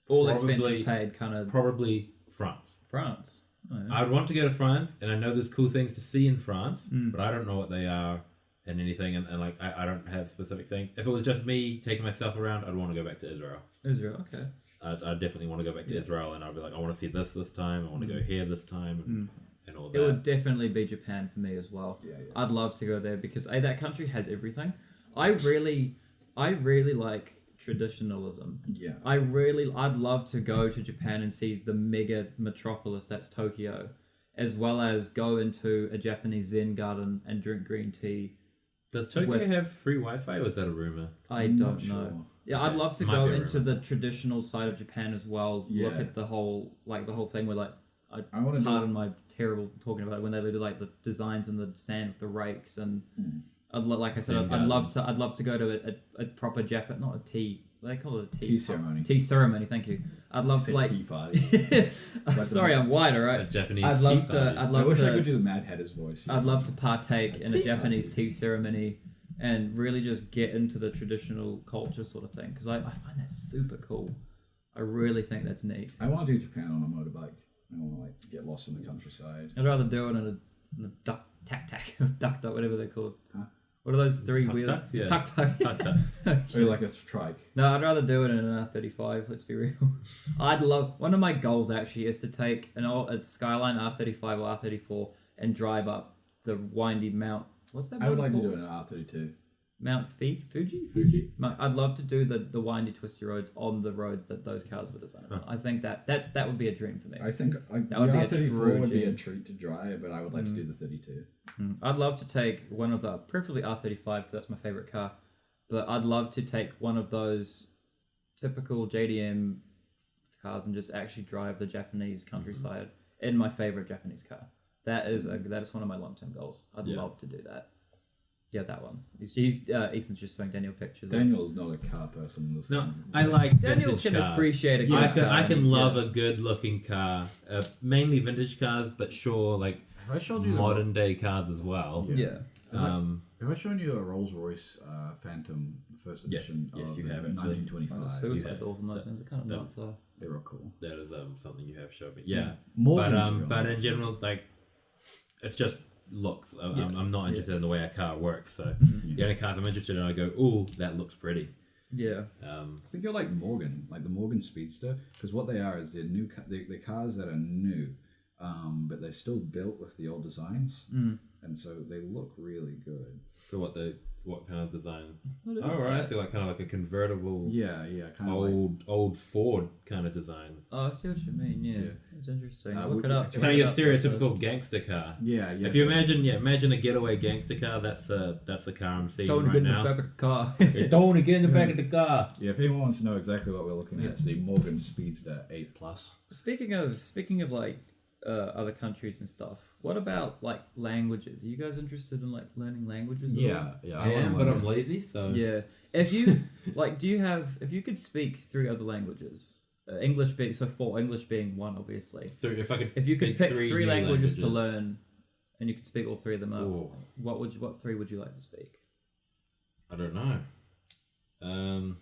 all expenses paid, kind of. Probably France. France. Oh, yeah. I'd want to go to France, and I know there's cool things to see in France, but I don't know what they are and anything, and like I don't have specific things. If it was just me taking myself around, I'd want to go back to Israel. Israel, okay. I'd definitely want to go back to Israel, and I'd be like, I want to see this time. I want to go here this time. And all that. It would definitely be Japan for me as well. Yeah. I'd love to go there because that country has everything. I really like traditionalism. Yeah. I'd love to go to Japan and see the mega metropolis that's Tokyo, as well as go into a Japanese Zen garden and drink green tea. Does Tokyo have free Wi-Fi or is that a rumor? I don't know. Sure. Yeah, I'd love to go into the traditional side of Japan as well. Yeah. Look at the whole thing where like I want to pardon my terrible talking about it, when they do like the designs in the sand with the rakes and like I said, I'd love to go to a proper Japan, not a tea. They call it a tea ceremony. Tea ceremony, thank you. I'd love to like. Tea party. I'm sorry, I'm white, all right. A Japanese I'd love to. I wish I could do the Mad Hatter's voice. I'd love to partake in a Japanese tea ceremony and really just get into the traditional culture sort of thing, because I find that super cool. I really think that's neat. I want to do Japan on a motorbike. I want to like get lost in the countryside. I'd rather do it in a duck whatever they're called. Huh? What are those three wheels? Yeah. Tuk-tuk. Or like a trike. No, I'd rather do it in an R35, let's be real. One of my goals actually is to take a Skyline R35 or R34 and drive up the windy Mount. What's that? I would like called? to do it in an R32. Mount Fuji? I'd love to do the windy, twisty roads on the roads that those cars were designed on. I think that would be a dream for me. I think the R34 would be a treat to drive, but I would like to do the 32. I'd love to take one of preferably R35, because that's my favorite car, but I'd love to take one of those typical JDM cars and just actually drive the Japanese countryside in my favorite Japanese car. That is one of my long-term goals. I'd love to do that. Yeah, that one. Ethan's just showing Daniel pictures. Daniel's not a car person. No, I like Daniel vintage can cars. appreciate a good car. I can love a good-looking car. Mainly vintage cars, but sure, like I showed you modern-day cars as well. Yeah. Have I shown you a Rolls-Royce Phantom first edition? Yes, of you have. 1925. Suicide doors and those things are kind of nuts. They were cool. That is something you have showed me. Yeah, More but in general, like it's just looks. I'm not interested in the way a car works. So the only cars I'm interested in, I go, ooh, that looks pretty. Yeah. I think you're like Morgan, like the Morgan Speedster, because what they are is they're new. They're cars that are new, but they're still built with the old designs, and so they look really good. So what kind of design? Oh, right. I see, like kind of like a convertible. Yeah, kind of old Ford kind of design. Oh, I see what you mean. Yeah. It's interesting. Look it up. It's kind of your stereotypical gangster car. Yeah. If you imagine a getaway gangster car, that's the car I'm seeing Don't right get now. in the back of the car. Don't want to get in the back of the car. Yeah, if anyone wants to know exactly what we're looking at, it's the Morgan Speedster 8+. Speaking of like other countries and stuff, what about like languages? Are you guys interested in like learning languages? Yeah, I am, but I'm lazy, so yeah. If you if you could speak 3 other languages, English being one, obviously. If you could pick 3 languages to learn, learn, and you could speak all 3 of them out, what 3 would you like to speak? I don't know.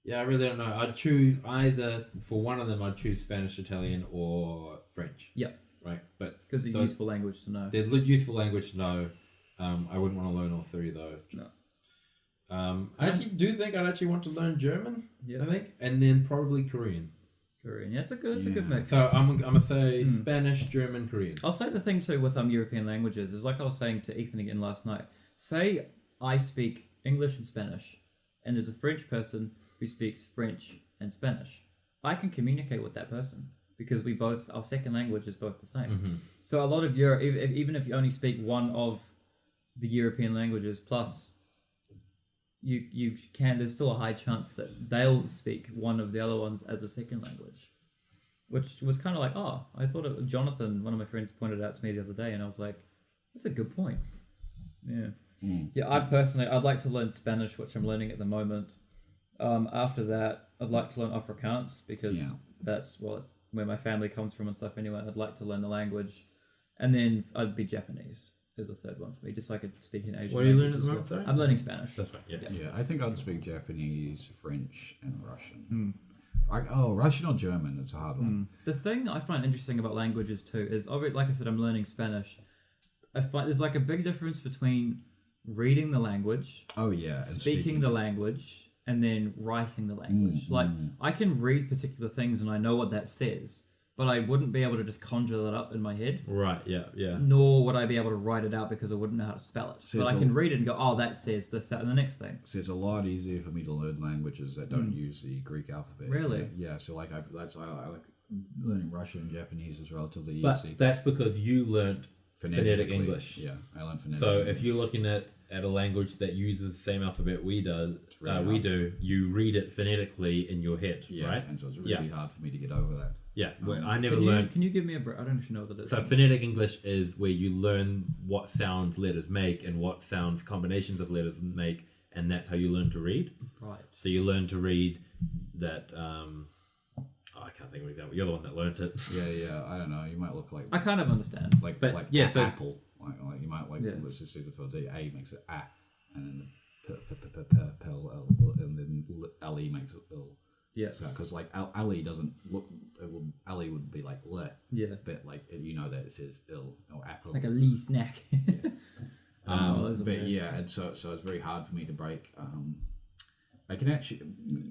Yeah, I really don't know. I'd choose either, for one of them, I'd choose Spanish, Italian, or French. Yep. Right? But because it's a useful language to know. They're useful language to know. I wouldn't want to learn all 3, though. No. I actually do think I'd actually want to learn German, yeah. I think, and then probably Korean. Yeah, it's a good mix. So I'm going to say Spanish, German, Korean. I'll say the thing, too, with European languages is like I was saying to Ethan again last night. Say I speak English and Spanish, and there's a French person who speaks French and Spanish. I can communicate with that person because our second language is both the same. Mm-hmm. So a lot of Europe, even if you only speak one of the European languages, plus there's still a high chance that they'll speak one of the other ones as a second language, which was kind of like, I thought Jonathan, one of my friends, pointed out to me the other day, and I was like, that's a good point. Yeah. Yeah, I'd like to learn Spanish, which I'm learning at the moment. After that, I'd like to learn Afrikaans because that's where my family comes from and stuff anyway. I'd like to learn the language. And then I'd be Japanese as a third one for me, just so I could speak in Asian. What are you learning at the moment, sorry? I'm learning Spanish. That's right, Yeah, I think I'd speak Japanese, French, and Russian. Russian or German, it's a hard one. The thing I find interesting about languages too is, like I said, I'm learning Spanish. I find there's like a big difference between reading the language, speaking the language, and then writing the language. Like, I can read particular things and I know what that says, but I wouldn't be able to just conjure that up in my head. Right, yeah. Nor would I be able to write it out because I wouldn't know how to spell it. So but I can read it and go, that says this, that, and the next thing. So it's a lot easier for me to learn languages that don't use the Greek alphabet. Really? Yeah, so like I like learning Russian and Japanese is relatively But easy. that's because you learnt phonetic English. Yeah, I learned phonetic So English. if you're looking at a language that uses the same alphabet we really do, you read it phonetically in your head, right? And so it's really hard for me to get over that. Yeah, I never learned. Can you give me a break? I don't actually know what that is. So phonetic English is where you learn what sounds letters make and what sounds combinations of letters make, and that's how you learn to read. Right. So you learn to read that. I can't think of an example. You're the one that learned it. Yeah. I don't know. You might look like I kind of understand. apple. Like you might let's just use it for the A makes it a, and then the and then Ali makes it ill. Yeah. So because like Ali doesn't look, Ali would be like le. Yeah. But like that it says ill or apple. Like a Lee snack. But yeah, and so it's very hard for me to break. I can actually.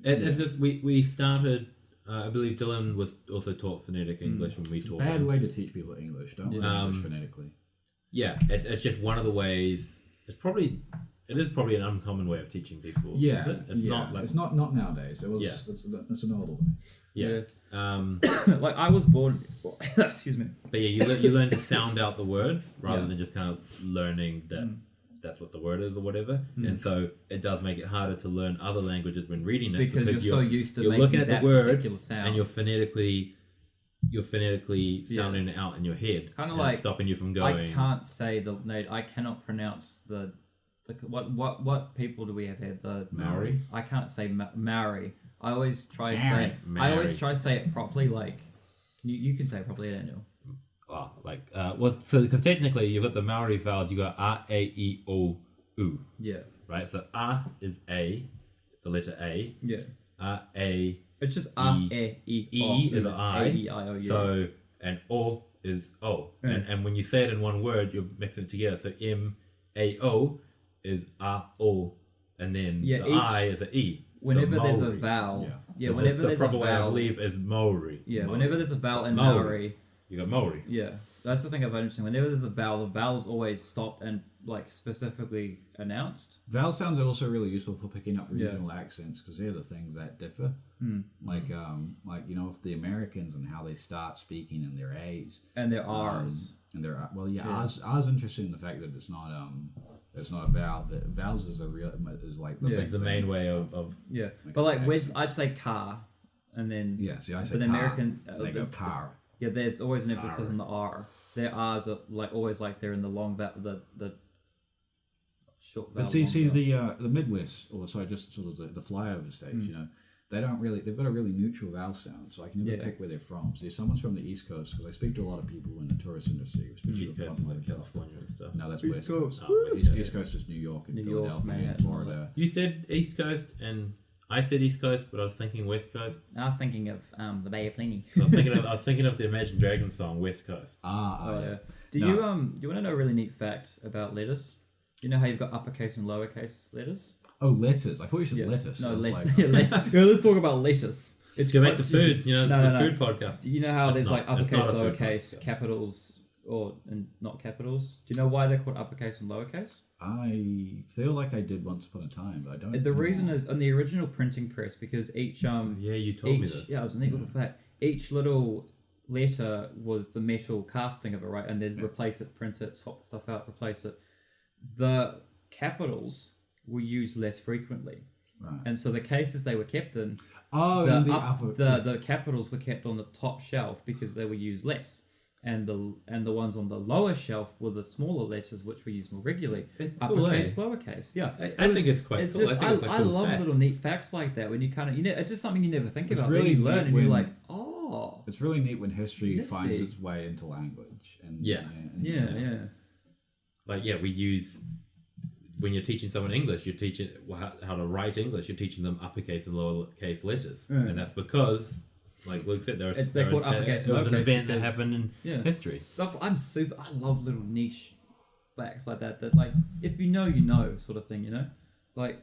It's just we started. I believe Dylan was also taught phonetic English when we taught him. Bad way to teach people English. Don't learn English phonetically. Yeah, it's just one of the ways. It is probably an uncommon way of teaching people. Yeah, is it? It's not like it's not nowadays. It was. It's an older way. Yeah. Like I was born. Excuse me. But yeah, you learn to sound out the words rather than just kind of learning that that's what the word is or whatever. And so it does make it harder to learn other languages when reading it because you're so used to you're making looking at that the word particular sound. and you're phonetically sounding it out in your head. Kind of like stopping you from going. I can't say I cannot pronounce the what people do we have here? The Maori. I can't say Maori. I always try to Maori. say it properly. Like you can say it properly, Daniel. Because technically you've got the Maori vowels. You got A, E, O, U. Yeah. Right. So A is A, the letter A. Yeah. A. It's just E is an I. A-E-I-O-U. So and O is O. And when you say it in one word, you're mixing it together. So M-A-O is A-O, and then the I is an E. Whenever so there's a vowel, whenever the there's a proper way I vowel, believe is Maori. yeah, Maori. whenever there's a vowel in Maori. Maori, You got Maori. yeah, that's the thing I've understood. Whenever there's a vowel, the vowel's always stopped and like specifically announced. Vowel sounds are also really useful for picking up regional accents because they're the things that differ. Like if the Americans and how they start speaking in their A's And their R's. And their R's interesting in the fact that it's not a vowel. But vowels is like the big the thing. main way of But like words, I'd say car, and then see, I say but the car. American They go car. Yeah, there's always an emphasis on the R. Their R's are like always like they're in the long vowel, the short vowel. But see the Midwest, or sorry, just sort of the flyover states, they've got a really neutral vowel sound, so I can never pick where they're from. So if someone's from the East Coast, because I speak to a lot of people in the tourist industry, especially East Coast, like California and stuff. No, that's East West Coast. Coast. East Coast is New York and Philadelphia and Florida. You said East Coast, and I said East Coast, but I was thinking West Coast. I was thinking of the Bay of Plenty. So I was thinking of the Imagine Dragons song West Coast. Yeah. Do you want to know a really neat fact about letters? You know how you've got uppercase and lowercase letters? Oh, lettuce. I thought you said lettuce. No, lettuce. Let's talk about lettuce. It's go back to food. You know, it's a food podcast. Do you know how there's like uppercase, not a food lowercase, podcast. capitals, and not capitals? Do you know why they're called uppercase and lowercase? I feel like I did once upon a time, but I don't. The reason is on the original printing press because each Yeah, you told me this. Yeah, it was a neat little fact. Each little letter was the metal casting of it, right? And then replace it, print it, swap the stuff out, replace it. The capitals were used less frequently. Right. And so the cases they were kept in, the capitals were kept on the top shelf because they were used less, and the ones on the lower shelf were the smaller letters which were used more regularly. It's cool, Uppercase, lowercase. Yeah, I think it's quite it's cool. just, I think it's a I cool love fact. little neat facts like that when you kind of it's just something you never think It's about. really Then you learn neat and you're when- like, oh, It's really neat when history Nifty. finds its way into language. And yeah. Like, we use, when you're teaching someone English, you're teaching how to write English, you're teaching them uppercase and lowercase letters. And that's because, like Luke said, they're called uppercase it was an and lowercase event that because- happened in history. Stuff. I love little niche facts like that. That like, if you know, sort of thing. You know, like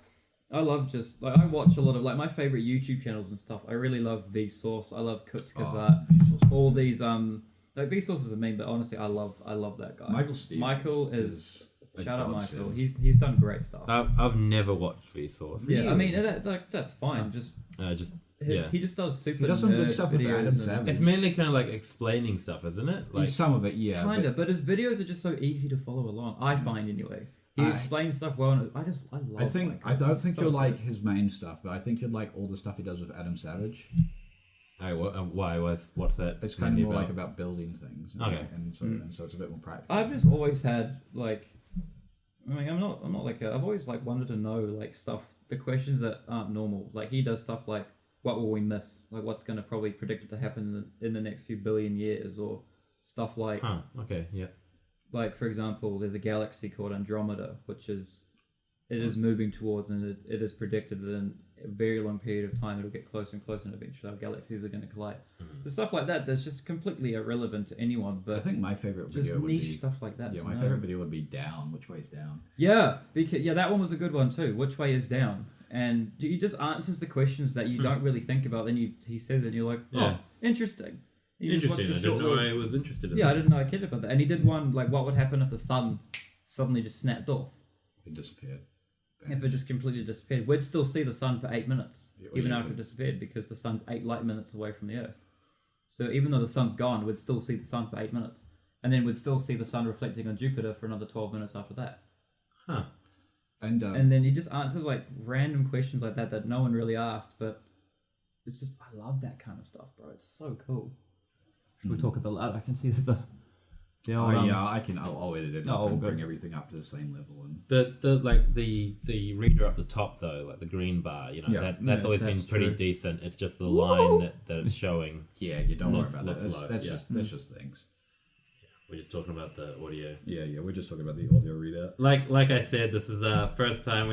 I love just like I watch a lot of like my favorite YouTube channels and stuff. I really love Vsauce. I love Kutzkazat. All these like Vsauce is a meme, but honestly, I love that guy. Michael Stevens Michael is a shout out godsend. Michael. He's done great stuff. I've never watched Vsauce. Yeah, I mean that's fine. Just He just does super. He does some good nerd stuff with videos Adam Savage. It's mainly kind of like explaining stuff, isn't it? Like some of it, yeah. Kind of, but his videos are just so easy to follow along. I find anyway. He explains stuff well, and I love. I don't think you'll like his main stuff, but I think you'd like all the stuff he does with Adam Savage. Why? What's that? It's kind of more like about building things. Okay. And so it's a bit more practical. I've just always had like, I mean, I'm not like I've always like wanted to know like stuff, the questions that aren't normal. Like he does stuff like, what will we miss? Like what's going to probably predicted to happen in the next few billion years, or stuff like. Okay. Yeah. Like for example, there's a galaxy called Andromeda, which is moving towards, and it is predicted that in a very long period of time it'll get closer and closer, and eventually our galaxies are going to collide. The stuff like that that's just completely irrelevant to anyone. But I think my favorite video just would niche be stuff like that. Yeah, my favorite video would be Down. Which way's down? Yeah, because that one was a good one too. Which way is down? And he just answers the questions that you don't really think about. Then he says it, and you're like, interesting. Interesting. I didn't know I was interested in that. I didn't know I cared about that. And he did one like, what would happen if the sun suddenly just snapped off? It disappeared. If it just completely disappeared, we'd still see the sun for 8 minutes, even after it disappeared, because the sun's 8 light minutes away from the Earth. So even though the sun's gone, we'd still see the sun for 8 minutes, and then we'd still see the sun reflecting on Jupiter for another 12 minutes after that. Huh. And then he just answers like random questions like that no one really asked, but it's just, I love that kind of stuff, bro. It's so cool. Should we talk about that? I can see that I'll edit it up and bring everything up to the same level. And the reader up the top though, like the green bar, that's always been pretty decent. It's just the line that it's showing. Yeah, you don't worry about that. That's just things. We're just talking about the audio. Yeah, we're just talking about the audio reader. Like I said, this is our first time.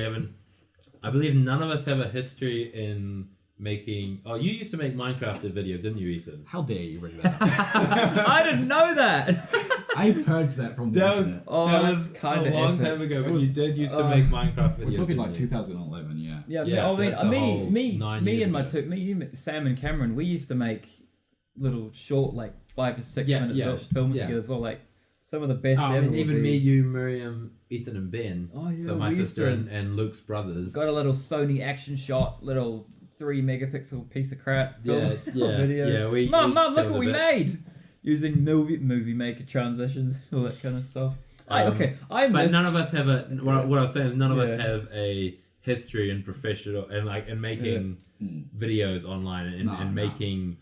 I believe none of us have a history in making. Oh, you used to make Minecraft videos, didn't you, Ethan? How dare you bring that up? I didn't know that. I purged that from the internet. That was kind of a long time ago, but you did used to make Minecraft videos. We're talking like 2011, yeah. Yeah, I mean, me and my two, Sam and Cameron, we used to make little short, like 5 to 6 minute films together as well. Like some of the best ever. Even me, you, Miriam, Ethan, and Ben. Oh yeah, so my sister and Luke's brothers. Got a little Sony action shot, little 3 megapixel piece of crap. Video. Yeah, Mum, look what we made using movie maker transitions, all that kind of stuff. But none of us have what I was saying is none of us have a history in professional and making videos online and making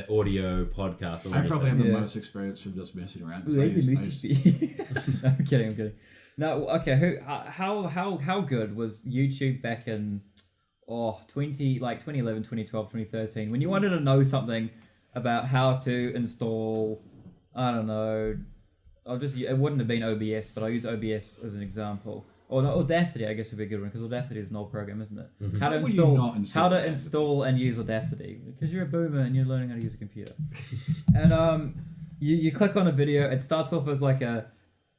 audio podcasts. I probably have the most experience from just messing around. I'm kidding. No, okay. How good was YouTube back in 2011, 2012, 2013 when you wanted to know something about how to install? I don't know. It wouldn't have been OBS, but I'll use OBS as an example. Or no, Audacity, I guess would be a good one because Audacity is an old program, isn't it? Mm-hmm. How to install and use Audacity because you're a boomer and you're learning how to use a computer. And you click on a video. It starts off as like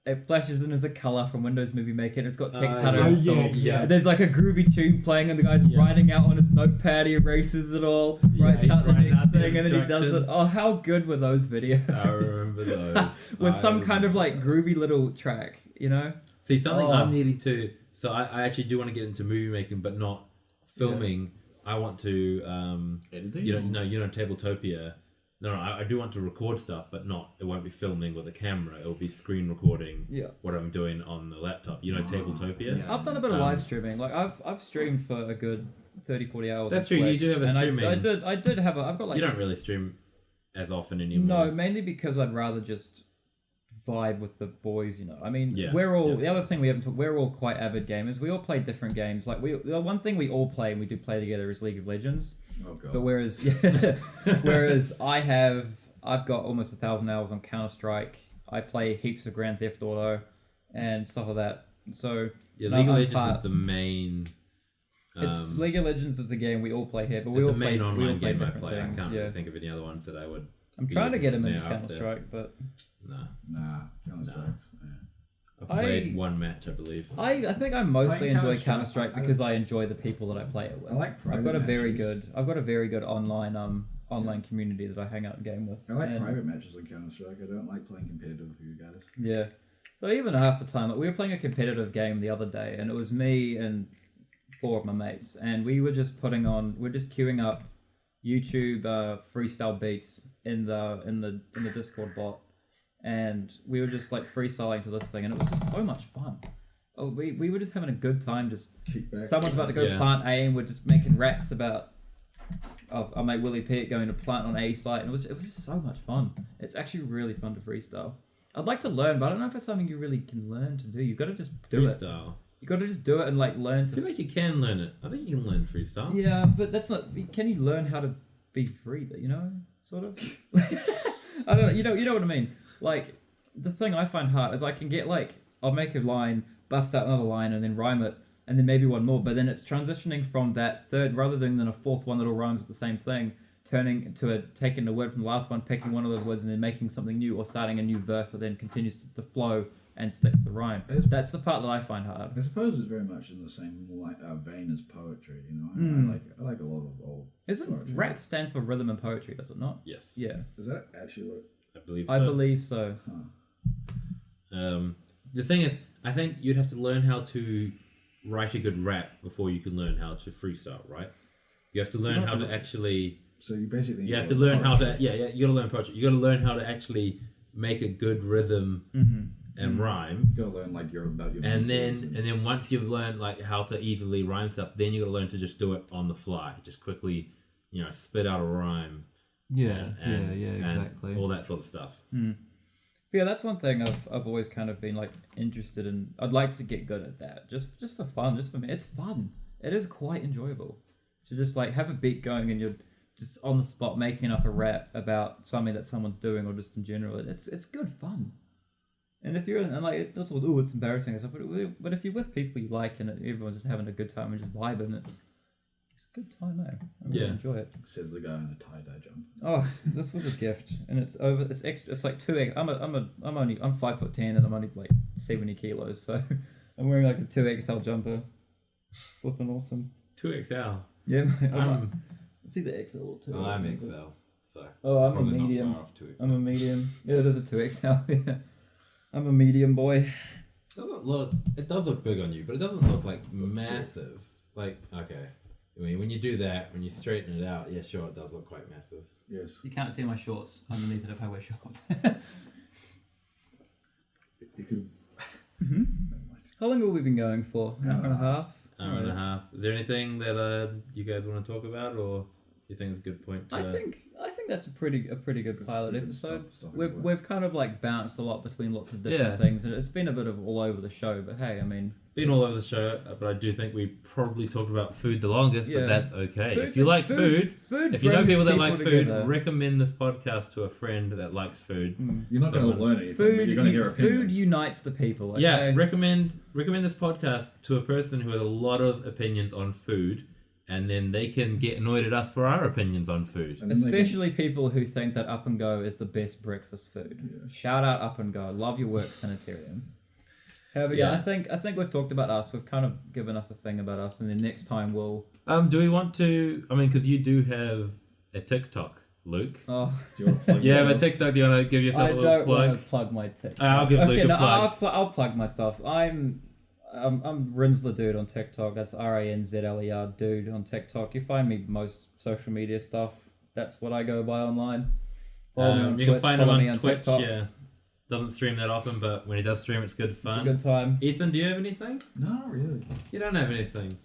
it flashes in as a color from Windows Movie Maker. And it's got text how to install. Yeah. There's like a groovy tune playing, and the guy's writing out on his notepad. He erases it all, writes out the next thing, and then he does it. Oh, how good were those videos? I remember those. With some kind of like groovy little track, you know. See, something I'm needing to. So I actually do want to get into movie making, but not filming. Yeah. I want to. Editing. Tabletopia. No, I do want to record stuff, but it won't be filming with a camera. It'll be screen recording what I'm doing on the laptop. Tabletopia? Yeah. I've done a bit of live streaming. Like, I've streamed for a good 30, 40 hours. That's true, you do have a streaming. I did have I've got like... You don't really stream as often anymore. No, mainly because I'd rather just vibe with the boys, I mean, we're all... The other thing we haven't talked... We're all quite avid gamers. We all play different games. Like, the one thing we all play, and we do play together, is League of Legends. Oh god. But whereas I've got almost 1,000 hours on Counter-Strike. I play heaps of Grand Theft Auto and stuff like that. So League of Legends is the main. League of Legends is the game we all play here, but we all the main play, online game I play. Things. I can't really think of any other ones that I would. I'm trying to get him into Counter-Strike, but nah, Counter-Strike. I've played one match, I believe. I think I mostly enjoy Counter-Strike because I enjoy the people that I play it with. I like private I've got a matches. very good online community that I hang out and game with. I like private matches on Counter-Strike. I don't like playing competitive with you guys. Yeah. So even half the time, we were playing a competitive game the other day, and it was me and 4 of my mates, and we were just queuing up YouTube freestyle beats in the Discord bot, and we were just like freestyling to this thing, and it was just so much fun. Oh, we were just having a good time. Just someone's about to go plant A, and we're just making raps about. Our mate Willie Pete going to plant on A site, and it was just so much fun. It's actually really fun to freestyle. I'd like to learn, but I don't know if it's something you really can learn to do. You've got to just do freestyle. You got to just do it and like learn to. I feel like you can learn it. I think you can learn freestyle. Yeah, but that's not. Can you learn how to be free? You know, sort of. I don't know. You know what I mean. Like the thing I find hard is I can get like I'll make a line, bust out another line, and then rhyme it. And then maybe one more, but then it's transitioning from that third, rather than a fourth one that all rhymes with the same thing, turning to taking a word from the last one, picking one of those words, and then making something new, or starting a new verse that then continues to flow and sticks the rhyme. That's the part that I find hard. I suppose it's very much in the same vein as poetry. You know, I like a lot of old. Isn't rap stands for rhythm and poetry? Does it not? Yes. Yeah. Is that actually what? I believe so. Huh. The thing is, I think you'd have to learn how to write a good rap before you can learn how to freestyle, right? You have to learn how to actually. So you basically. You have to learn how to. Yeah. You got to learn poetry. You got to learn how to actually make a good rhythm and rhyme. You got to learn like about your. And then once you've learned like how to easily rhyme stuff, then you got to learn to just do it on the fly. Just quickly, spit out a rhyme. Yeah. Exactly. And all that sort of stuff. Yeah, that's one thing I've always kind of been like interested in. I'd like to get good at that, just for fun, just for me. It's fun. It is quite enjoyable to just like have a beat going and you're just on the spot making up a rap about something that someone's doing or just in general. It's good fun. And if you're and like it's embarrassing and stuff, but if you're with people you like and everyone's just having a good time and just vibing, it's a good time, eh? I really enjoy it. Says the guy in a tie-dye jumper. Oh, this was a gift, and it's over. It's extra. It's like 2X. I'm 5'10" and I'm only like 70 kilos, so I'm wearing like a 2XL jumper. Flipping awesome. 2XL. Yeah, it's either XL or 2. Oh, I'm XL. So. Oh, I'm a medium. I'm a medium. Yeah, there's a 2XL. Yeah, I'm a medium boy. It does look big on you, but it doesn't look like massive. Like okay. I mean, when you do that, when you straighten it out, yeah, sure, it does look quite massive. Yes. You can't see my shorts underneath it if I wear shorts. You could. How long have we been going for? An hour and a half. Hour and a half. Is there anything that you guys want to talk about, or do you think it's a good point? I think that's a pretty good pilot episode. We've kind of like bounced a lot between lots of different things, and it's been a bit of all over the show. But hey, I mean, been all over the show. But I do think we probably talked about food the longest. But that's okay. If you like food, if you know people that like food, recommend this podcast to a friend that likes food. You're not going to learn anything. But you're going to hear opinions. Food unites the people. Okay? Yeah, recommend this podcast to a person who has a lot of opinions on food. And then they can get annoyed at us for our opinions on food. Especially people who think that Up and Go is the best breakfast food. Yeah. Shout out Up and Go. Love your work, Sanitarium. However, I think we've talked about us. We've kind of given us a thing about us, and then next time we'll. Do we want to? I mean, because you do have a TikTok, Luke. Oh, do you want to plug have a TikTok. Do you want to give yourself a little plug? I don't want to plug my TikTok. I'll give Luke a plug. I'll plug my stuff. I'm Rinsler Dude on TikTok. That's RANZLER Dude on TikTok. You find me most social media stuff. That's what I go by online. Follow me on you Twitch, can find him on Twitch. TikTok. Yeah, doesn't stream that often, but when he does stream, it's good fun. It's a good time. Ethan, do you have anything? No, not really. You don't have anything.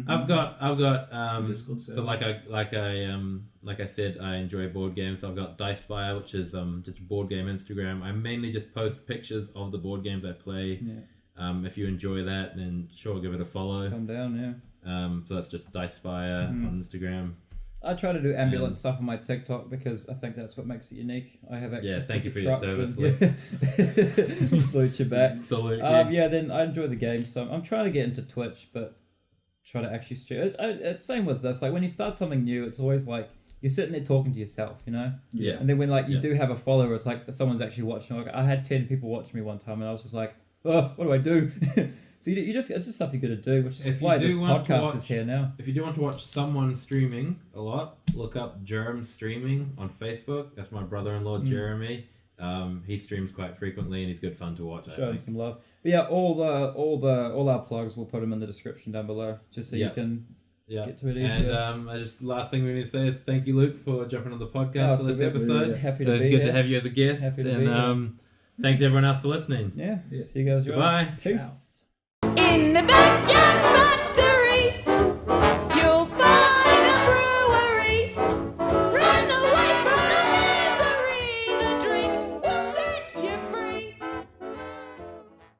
I've got so like I said, I enjoy board games. So I've got Dice Spire, which is just a board game Instagram. I mainly just post pictures of the board games I play. Yeah. If you enjoy that, then sure, give it a follow. Come down, yeah. So that's just Dice Spire on Instagram. I try to do ambulance stuff on my TikTok because I think that's what makes it unique. I have access. Yeah, thank to you for your service, Luke. Salute you back. Salute you. Yeah, then I enjoy the game, so I'm trying to get into Twitch, but try to actually stream. It's same with this. Like when you start something new, it's always like you're sitting there talking to yourself, you know. Yeah. And then when like you do have a follower, it's like someone's actually watching. Like I had 10 people watch me one time, and I was just like, oh, what do I do? So you just it's just stuff you got to do, which is why this podcast is here now. If you do want to watch someone streaming a lot, look up Germ Streaming on Facebook. That's my brother-in-law Jeremy. He streams quite frequently and he's good fun to watch. Show him some love. But yeah, all our plugs we'll put them in the description down below, just so you can Yeah. Get to it and last thing we need to say is thank you, Luke, for jumping on the podcast for this episode. Happy to be It was good to have you as a guest. Happy to be here. Thanks everyone else for listening. Yeah. See you guys. Goodbye. Peace. In the backyard.